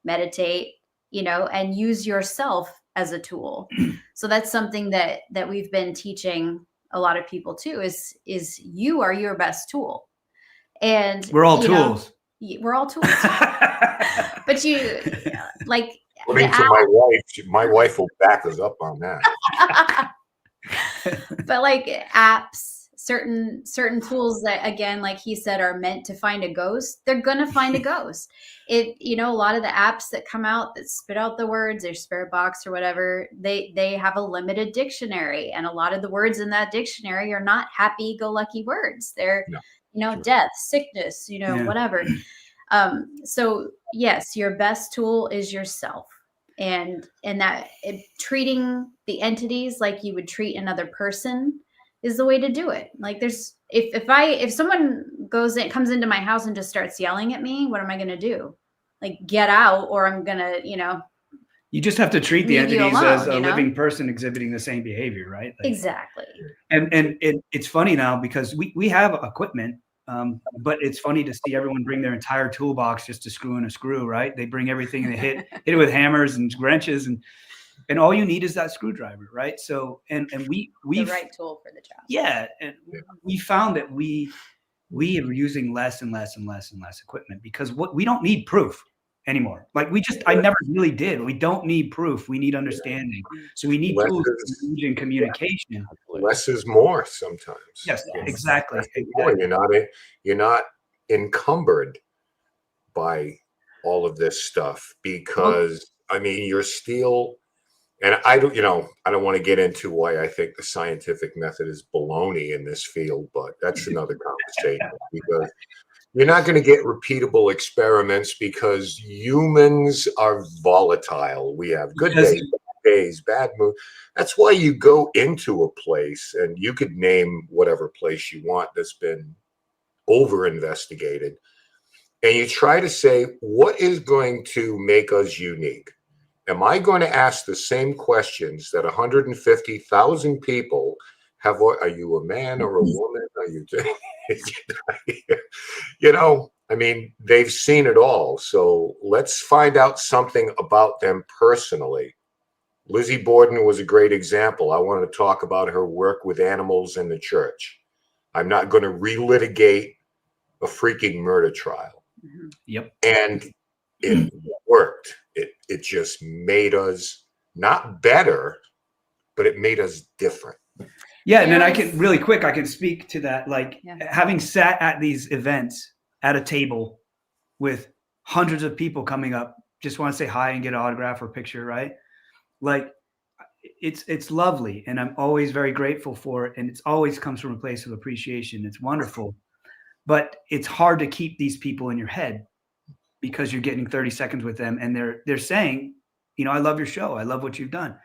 meditate, and use yourself as a tool. So that's something that we've been teaching a lot of people too, is you are your best tool. And we're all tools. We're all tools. But according to my wife will back us up on that. But apps, certain tools that, again, like he said, are meant to find a ghost, they're gonna find a ghost. A lot of the apps that come out that spit out the words, their spirit box or whatever, they have a limited dictionary, and a lot of the words in that dictionary are not happy-go-lucky words. They're death, sickness, whatever. So yes, your best tool is yourself, and that treating the entities like you would treat another person is the way to do it. If someone comes into my house and just starts yelling at me, what am I going to do? Get out, or I'm going to, you just have to treat the entities as a living person exhibiting the same behavior, right? Exactly. And it's funny now because we have equipment, but it's funny to see everyone bring their entire toolbox just to screw in a screw, right? They bring everything and they hit it with hammers and wrenches, and all you need is that screwdriver, right? So and we the right tool for the job. Yeah, and we found that we are using less and less and less and less equipment because we don't need proof anymore. I never really did. We don't need proof. We need understanding. So we need tools in communication. Less is more sometimes. Yes, exactly. You're not encumbered by all of this stuff because you're still, And I don't, I don't want to get into why I think the scientific method is baloney in this field, but that's another conversation because you're not going to get repeatable experiments because humans are volatile. We have good days, bad days, bad moods. That's why you go into a place, and you could name whatever place you want that's been over investigated, and you try to say, what is going to make us unique? Am I going to ask the same questions that 150,000 people have? Are you a man or a woman? Are you, I mean, they've seen it all. So let's find out something about them personally. Lizzie Borden was a great example. I wanted to talk about her work with animals in the church. I'm not going to relitigate a freaking murder trial. Yep. And it worked. It just made us not better, but it made us different. Yeah, and then I can speak to that. Like having sat at these events at a table with hundreds of people coming up, just want to say hi and get an autograph or picture, right? Like it's lovely, and I'm always very grateful for it, and it's always comes from a place of appreciation. It's wonderful, but it's hard to keep these people in your head because you're getting 30 seconds with them, and they're saying, I love your show, I love what you've done.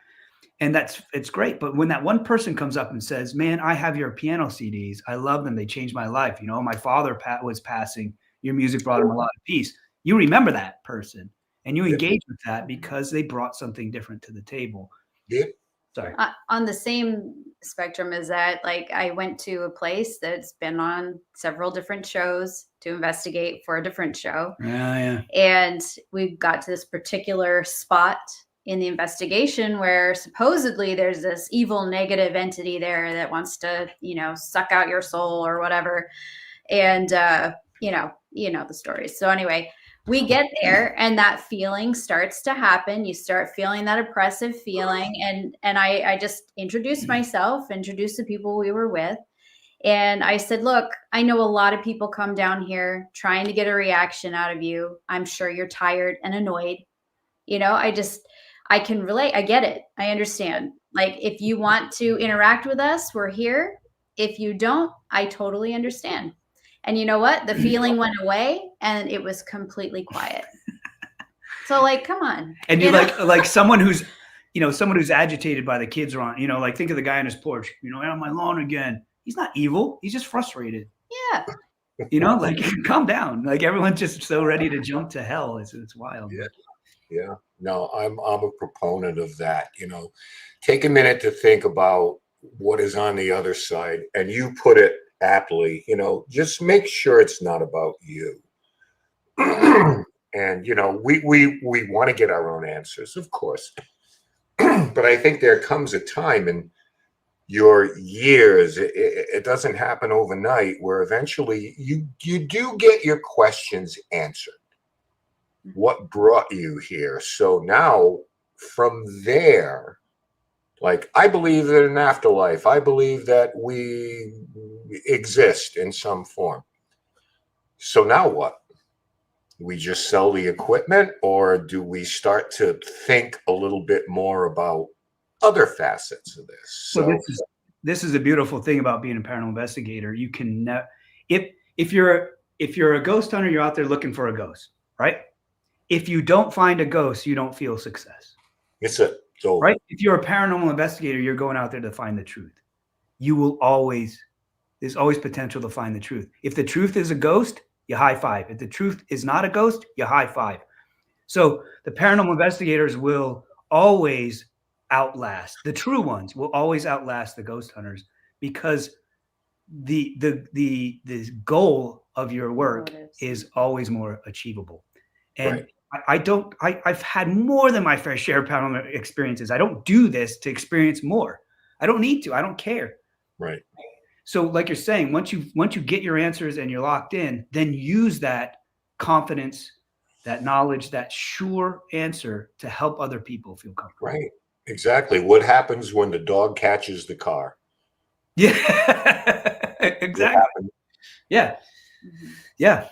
And it's great. But when that one person comes up and says, man, I have your piano CDs. I love them. They changed my life. My father was passing. Your music brought him a lot of peace. You remember that person and you engage with that because they brought something different to the table. Yeah. Sorry. On the same spectrum as that, like I went to a place that's been on several different shows to investigate for a different show. Yeah. And we got to this particular spot in the investigation where supposedly there's this evil negative entity there that wants to, suck out your soul or whatever. And, you know the stories. So anyway, we get there and that feeling starts to happen. You start feeling that oppressive feeling. And I just introduced myself, introduced the people we were with. And I said, look, I know a lot of people come down here trying to get a reaction out of you. I'm sure you're tired and annoyed. I can relate. I get it. I understand. Like, if you want to interact with us, we're here. If you don't, I totally understand. And you know what? The feeling went away and it was completely quiet. So like, come on. And you're like someone who's, someone who's agitated by the kids around, like think of the guy on his porch, on my lawn again. He's not evil. He's just frustrated. Yeah. Like calm down. Like everyone's just so ready to jump to hell. It's wild. Yeah. No, I'm a proponent of that. Take a minute to think about what is on the other side, and you put it aptly. Just make sure it's not about you. And we want to get our own answers, of course, but I think there comes a time in your years, it doesn't happen overnight, where eventually you do get your questions answered. What brought you here? So now from there, like, I believe that in afterlife, I believe that we exist in some form. So now what? We just sell the equipment, or do we start to think a little bit more about other facets of this? So this is a beautiful thing about being a paranormal investigator. You can if you're a ghost hunter, you're out there looking for a ghost, right? If you don't find a ghost, you don't feel success. It's over. Right? If you're a paranormal investigator, you're going out there to find the truth. There's always potential to find the truth. If the truth is a ghost, you high five. If the truth is not a ghost, you high five. So the paranormal investigators will always outlast, the true ones will always outlast the ghost hunters, because the goal of your work is always more achievable. And right. I've had more than my fair share of paranormal experiences. I don't do this to experience more. I don't need to. I don't care. Right. So like you're saying, once you get your answers and you're locked in, then use that confidence, that knowledge, that sure answer to help other people feel comfortable. Right. Exactly. What happens when the dog catches the car? Yeah. Exactly. Yeah. Yeah.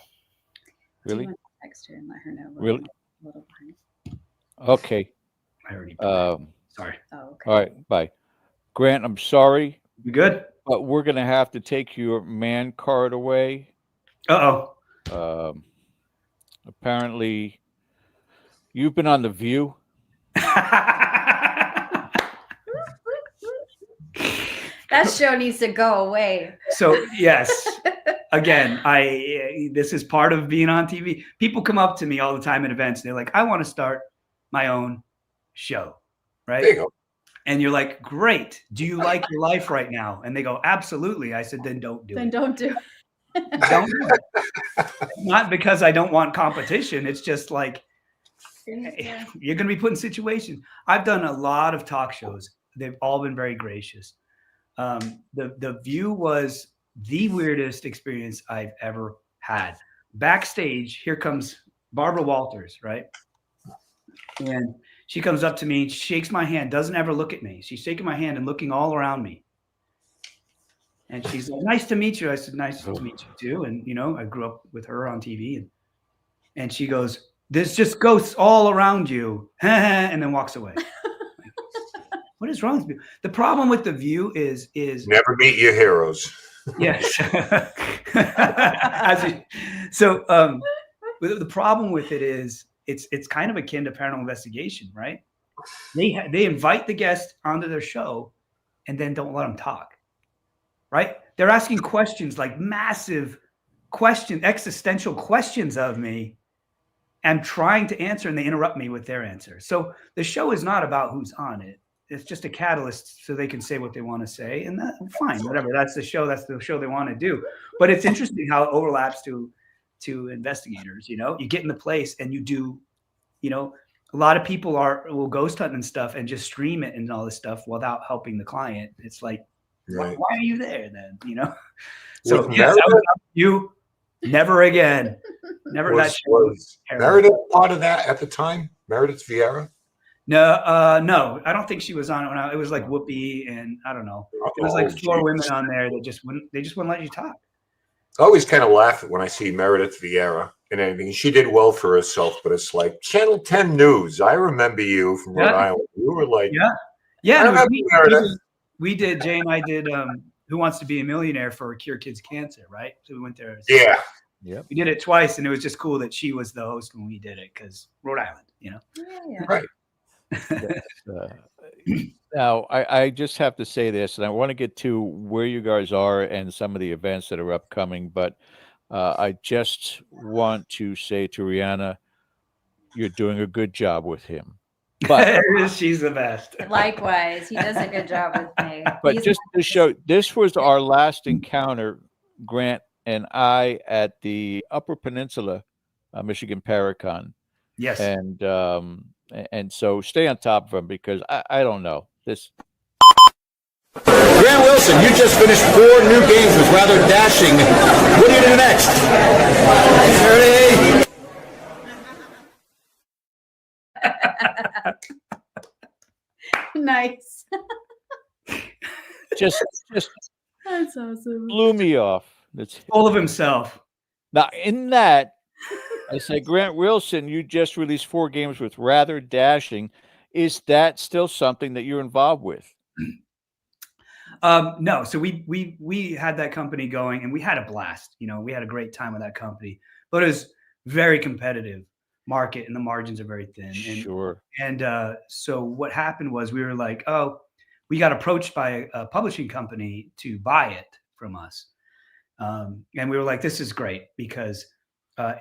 Really? Text her and let her know. Really? Okay. I already Sorry. Oh, okay. All right, bye. Grant, I'm sorry, You good? but we're going to have to take your man card away. Uh-oh. Apparently, you've been on The View. That show needs to go away. So yes, again, this is part of being on TV. People come up to me all the time at events. They're like, I want to start my own show, right? There you go. And you're like, great. Do you like your life right now? And they go, absolutely. I said, then don't do it. Then don't do it. Don't do it. Not because I don't want competition. It's just like, Yeah. you're going to be put in situations. I've done a lot of talk shows. They've all been very gracious. The View was the weirdest experience I've ever had. Backstage, here comes Barbara Walters, right? And she comes up to me, shakes my hand, doesn't ever look at me. She's shaking my hand and looking all around me. And she's like, nice to meet you. I said, nice to meet you too. And, you know, I grew up with her on TV. And she goes, there's just ghosts all around you. And then walks away. What is wrong with you? The problem with The View is Never meet your heroes. yes. The problem with it is it's kind of akin to paranormal investigation, right? They invite the guest onto their show and then don't let them talk, right? They're asking questions, like massive questions, existential questions of me. I'm trying to answer and they interrupt me with their answer. So the show is not about who's on it. It's just a catalyst so they can say what they want to say, and fine, whatever. That's the show they want to do. But it's interesting how it overlaps to investigators. You know, you get in the place and you do, you know, a lot of people will ghost hunt and stuff and just stream it and all this stuff without helping the client. It's like, Right. why are you there then? You know. So With yes, Meredith, you never again. Never that show was terrible. Meredith part of that at the time? Meredith Vieira? No, I don't think she was on it when it was like Whoopi and I don't know. It was like four women on there that just wouldn't let you talk. I always kind of laugh when I see Meredith Vieira and anything. She did well for herself, but it's like Channel 10 News. I remember you from Rhode Island. You were like, yeah. I remember Meredith. We did. Jay and I did. Who Wants to Be a Millionaire for Cure Kids Cancer, right? So we went there. Yeah. Yep. We did it twice, and it was just cool that she was the host when we did it because Rhode Island, you know. Yeah. Right. Now, I just have to say this, and I want to get to where you guys are and some of the events that are upcoming, but I just want to say to Reanna, you're doing a good job with him. But she's the best. Likewise, he does a good job with me. But just to show, this was our last encounter, Grant and I, at the Upper Peninsula, Michigan Paracon. Yes. And so stay on top of him because I don't know this. Grant Wilson, you just finished 4 new games with rather dashing. What do you do next? Ready? Nice. Just That's awesome. blew me off. That's Full of himself. now in that. I said, Grant Wilson, you just released 4 games with rather dashing. Is that still something that you're involved with? No. So we had that company going and we had a blast. You know, we had a great time with that company, but it was very competitive market and the margins are very thin. Sure. And so what happened was we were like, oh, we got approached by a publishing company to buy it from us. And we were like, this is great because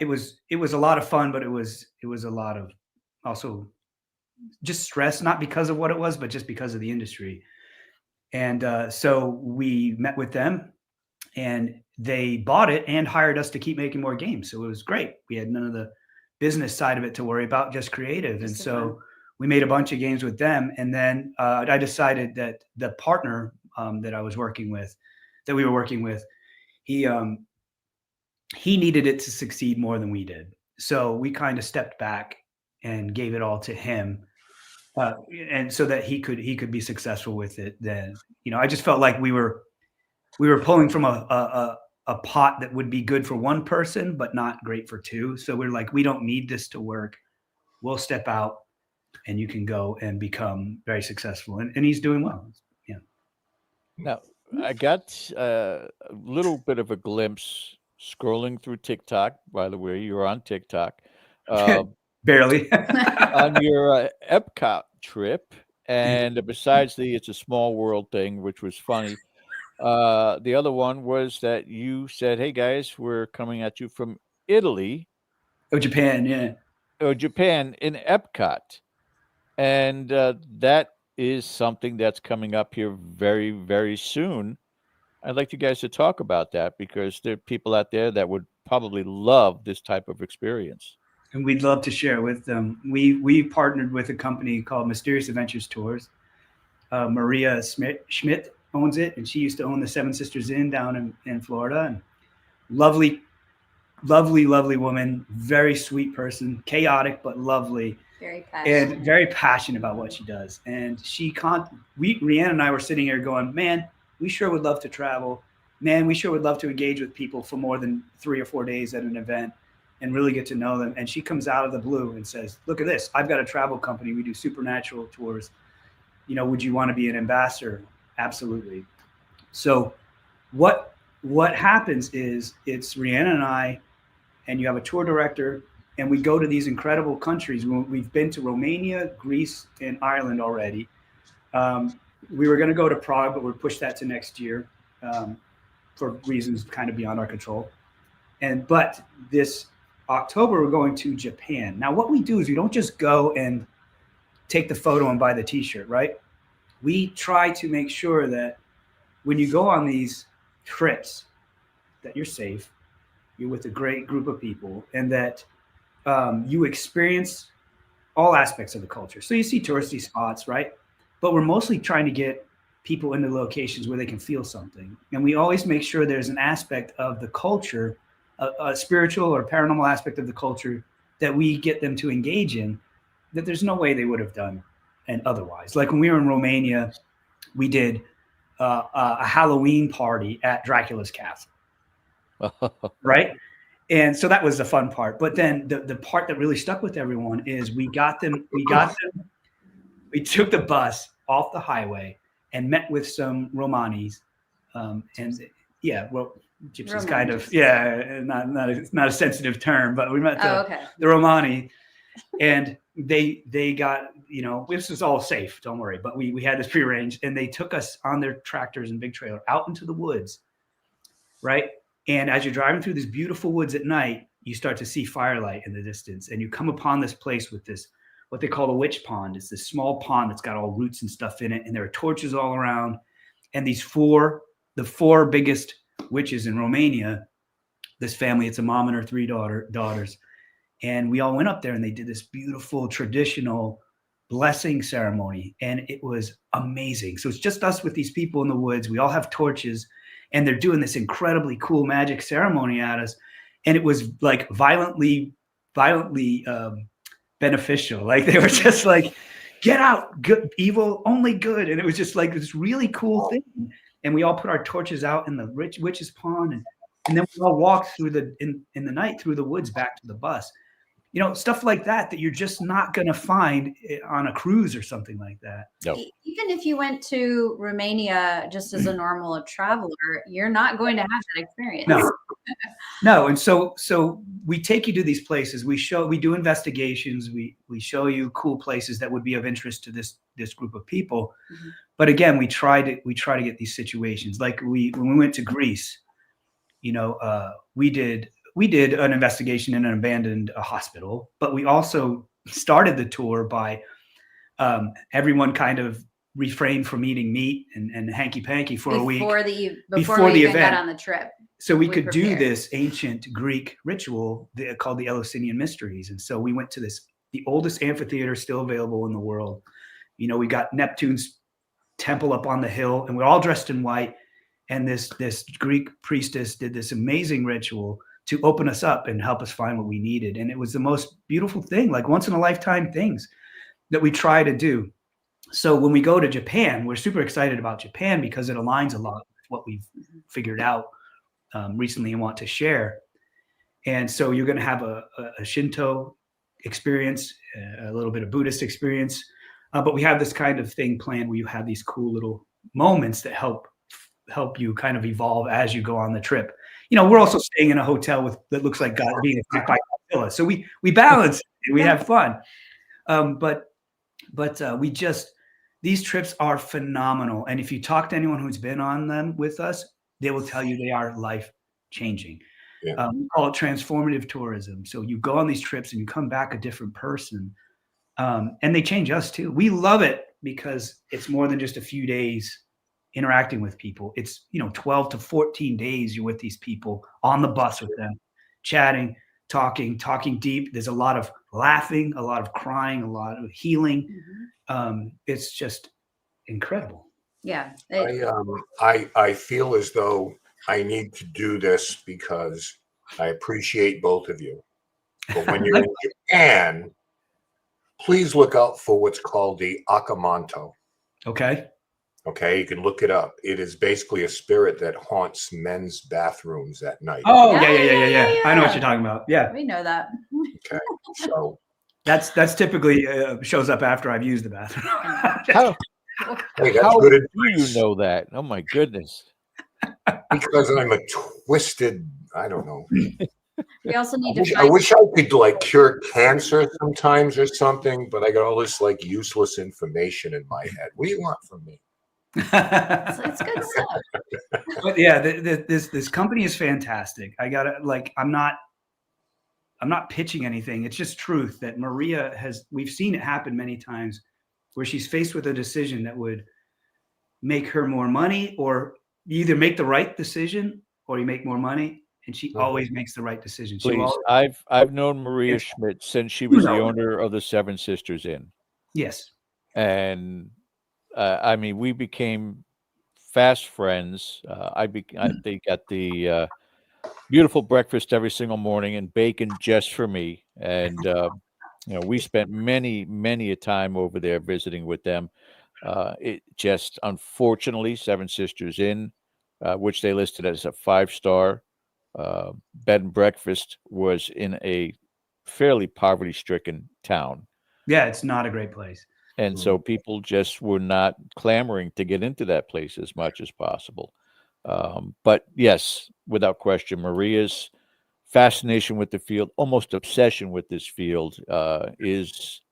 it was a lot of fun, but it was a lot of also just stress, not because of what it was, but just because of the industry. And so we met with them and they bought it and hired us to keep making more games. So it was great. We had none of the business side of it to worry about, just creative. And so we made a bunch of games with them. And then I decided that the partner that we were working with, he needed it to succeed more than we did. So we kind of stepped back and gave it all to him. And so that he could be successful with it. Then, you know, I just felt like we were pulling from a pot that would be good for one person, but not great for two. So we're like, we don't need this to work. We'll step out. and you can go and become very successful. And he's doing well. Yeah. Now, I got a little bit of a glimpse scrolling through TikTok. By the way, you're on TikTok. Uh, Barely. on your Epcot trip, and besides the "It's a Small World" thing, which was funny, the other one was that you said, "Hey guys, we're coming at you from Italy Oh, Japan. Yeah. or Japan in Epcot," and that is something that's coming up here very, very soon. I'd like you guys to talk about that because there are people out there that would probably love this type of experience. And we'd love to share it with them. We partnered with a company called Mysterious Adventures Tours. Maria Schmidt owns it, and she used to own the Seven Sisters Inn down in Florida. And lovely, lovely woman, very sweet person, chaotic but lovely, very passionate, and very passionate about what she does. And Reanna and I were sitting here going, man, we sure would love to travel. Man, we sure would love to engage with people for more than 3 or 4 days at an event and really get to know them. And she comes out of the blue and says, look at this. I've got a travel company. We do supernatural tours. Would you want to be an ambassador? Absolutely. So what happens is it's Reanna and I, and you have a tour director, and we go to these incredible countries. We've been to Romania, Greece, and Ireland already. We were going to go to Prague, but we're pushed that to next year for reasons kind of beyond our control. But this October, we're going to Japan. Now, what we do is we don't just go and take the photo and buy the t-shirt, right? We try to make sure that when you go on these trips, that you're safe, you're with a great group of people, and that you experience all aspects of the culture. So you see touristy spots, right? But we're mostly trying to get people into locations where they can feel something. And we always make sure there's an aspect of the culture, a spiritual or paranormal aspect of the culture that we get them to engage in that there's no way they would have done and otherwise. Like when we were in Romania, we did a Halloween party at Dracula's castle, right? And so that was the fun part. But then the part that really stuck with everyone is we took the bus off the highway and met with some Romanis. Gypsies kind of, not a sensitive term, but we met the Romani, and they got, this was all safe, don't worry, but we had this prearranged, and they took us on their tractors and big trailer out into the woods, right? And as you're driving through these beautiful woods at night, you start to see firelight in the distance, and you come upon this place with this, what they call a witch pond. It's this small pond that's got all roots and stuff in it, and there are torches all around. And the four biggest witches in Romania, this family, it's a mom and her 3 daughters, and we all went up there, and they did this beautiful traditional blessing ceremony, and it was amazing. So it's just us with these people in the woods. We all have torches, and they're doing this incredibly cool magic ceremony at us, and it was like violently beneficial. Like they were just like, get out, good, evil, only good. And it was just like this really cool thing. And we all put our torches out in the witch's pond, and then we all walked through in the night through the woods back to the bus. Stuff like that you're just not going to find on a cruise or something like that. Nope. Even if you went to Romania just as a normal traveler, you're not going to have that experience. No. And so we take you to these places. We do investigations. We show you cool places that would be of interest to this group of people. Mm-hmm. But again, we try to get these situations. Like when we went to Greece, we did an investigation in an abandoned hospital, but we also started the tour by everyone kind of refrained from eating meat and hanky-panky for a week before we even got on the trip. So we could do this ancient Greek ritual called the Eleusinian Mysteries. And so we went to the oldest amphitheater still available in the world. We got Neptune's temple up on the hill, and we're all dressed in white. And this Greek priestess did this amazing ritual to open us up and help us find what we needed. And it was the most beautiful thing, like once in a lifetime things that we try to do. So when we go to Japan, we're super excited about Japan because it aligns a lot with what we've figured out recently and want to share. And so you're going to have a Shinto experience, a little bit of Buddhist experience. But we have this kind of thing planned where you have these cool little moments that help you kind of evolve as you go on the trip. We're also staying in a hotel that looks like God being attacked by Godzilla. So we balance it and we have fun. But these trips are phenomenal. And if you talk to anyone who's been on them with us, they will tell you they are life changing. Yeah. We call it transformative tourism. So you go on these trips and you come back a different person. And they change us too. We love it because it's more than just a few days interacting with people. It's 12 to 14 days you're with these people on the bus with them, chatting, talking deep. There's a lot of laughing, a lot of crying, a lot of healing. It's just incredible. Yeah. I feel as though I need to do this because I appreciate both of you. But when you're in Japan, please look out for what's called the akamanto. Okay. Okay, you can look it up. It is basically a spirit that haunts men's bathrooms at night. Oh, yeah. I know what you're talking about. Yeah. We know that. Okay, so that's typically shows up after I've used the bathroom. How that's good do advice. you know that? Oh my goodness! Because I'm a twisted. I don't know. We also need I wish I could like cure cancer sometimes or something, but I got all this like useless information in my head. What do you want from me? It's good stuff. But yeah, this company is fantastic. I'm not pitching anything. It's just truth that we've seen it happen many times where she's faced with a decision that would make her more money, or you either make the right decision or you make more money. And she always makes the right decision. Please, I've known Maria Schmidt since she was the owner of the Seven Sisters Inn. Yes. And I mean, we became fast friends. They got the beautiful breakfast every single morning and bacon just for me. And we spent many a time over there visiting with them. It just, unfortunately, Seven Sisters Inn, which they listed as a 5-star bed and breakfast, was in a fairly poverty-stricken town. Yeah, it's not a great place. And so people just were not clamoring to get into that place as much as possible. But yes, without question, Maria's fascination with the field, almost obsession with this field, is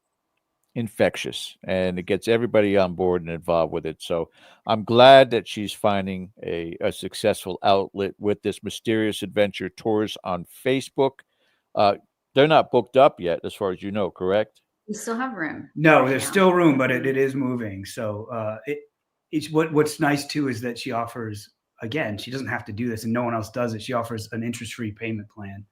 infectious, and it gets everybody on board and involved with it. So I'm glad that she's finding a successful outlet with this Mysterious Adventure Tours on Facebook. They're not booked up yet, as far as you know, correct? We still have room. No, there's still room, but it is moving. So it's what's nice too is that she offers, again, she doesn't have to do this and no one else does it. She offers an interest-free payment plan.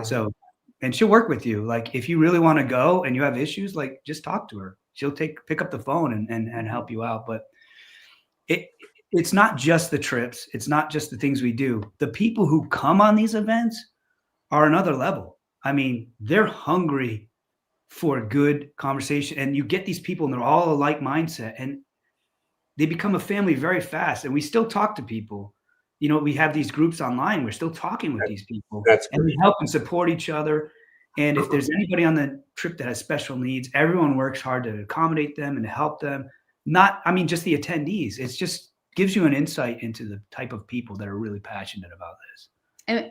So, and she'll work with you. Like if you really want to go and you have issues, like just talk to her. She'll pick up the phone and help you out. But it's not just the trips. It's not just the things we do. The people who come on these events are another level. I mean, they're hungry for good conversation, and you get these people and they're all a like mindset and they become a family very fast. And we still talk to people. We have these groups online. We're still talking with these people, and we help and support each other. And if there's anybody on the trip that has special needs, everyone works hard to accommodate them and to help them. Just the attendees. It just gives you an insight into the type of people that are really passionate about this.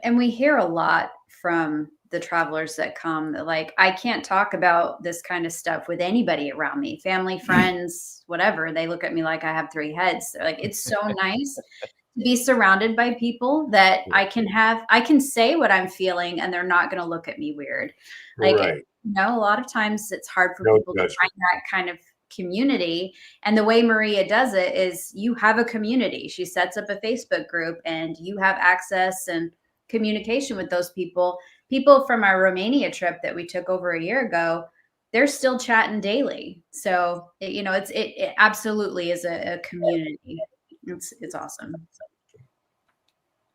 And we hear a lot from the travelers that come that like, I can't talk about this kind of stuff with anybody around me, family, friends, whatever. They look at me like I have 3 heads. They're like, it's so nice to be surrounded by people that I can say what I'm feeling and they're not going to look at me weird. Like, a lot of times it's hard for people to find that kind of community. And the way Maria does it is you have a community. She sets up a Facebook group and you have access and communication with those people. People from our Romania trip that we took over a year ago, they're still chatting daily. So, it absolutely is a community. It's awesome.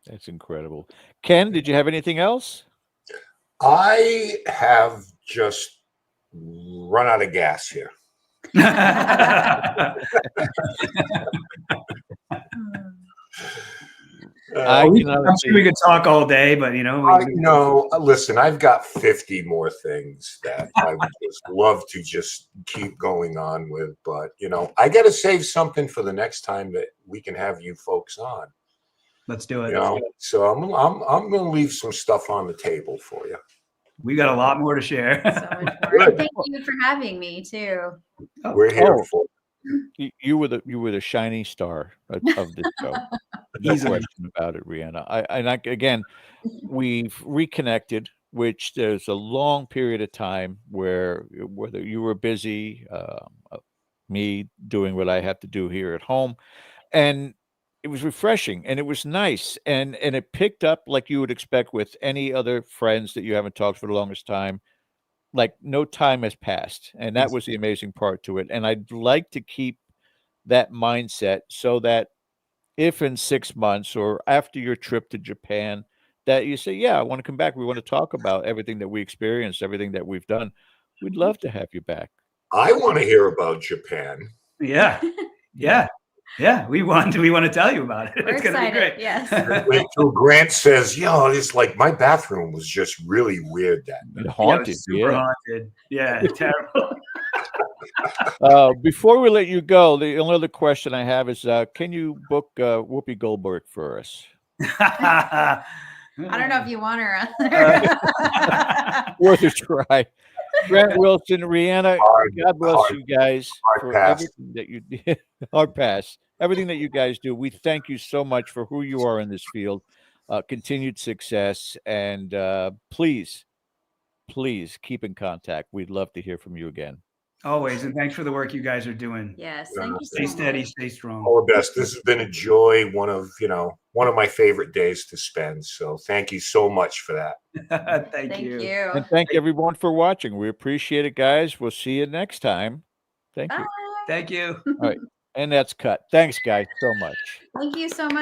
That's incredible. Ken, did you have anything else? I have just run out of gas here. I can I'm honestly, sure we could talk all day, but listen, I've got 50 more things that I would just love to just keep going on with, but I got to save something for the next time that we can have you folks on. let's do it. So I'm going to leave some stuff on the table for you. We got a lot more to share. So much more. And thank you for having me too. We're here for you were the shining star of this show. No Easily. question about it, Reanna. Again, we've reconnected, which there's a long period of time where whether you were busy, me doing what I have to do here at home, and it was refreshing and it was nice and it picked up like you would expect with any other friends that you haven't talked for the longest time. Like no time has passed, and that was the amazing part to it. And I'd like to keep that mindset so that if in 6 months or after your trip to Japan that you say, yeah, I want to come back. We want to talk about everything that we experienced, everything that we've done. We'd love to have you back. I want to hear about Japan. Yeah. We want to tell you about it. We're it's gonna excited. be great. Yes. Wait till Grant says, it's like my bathroom was just really weird that night. Haunted. Super haunted. Yeah, terrible. Before we let you go, the only other question I have is, can you book Whoopi Goldberg for us? I don't know if you want her on there. Worth a try. Grant Wilson, Reanna, God bless you guys for everything that you did. Hard pass. Everything that you guys do. We thank you so much for who you are in this field. Continued success. And please keep in contact. We'd love to hear from you again. Always. And thanks for the work you guys are doing. Yes. Thank you so Stay steady, much. stay strong. All the best. This has been a joy. One of my favorite days to spend. So thank you so much for that. Thank you. And thank everyone for watching. We appreciate it, guys. We'll see you next time. Thank you. Thank you. All right. And that's cut. Thanks, guys, so much. Thank you so much.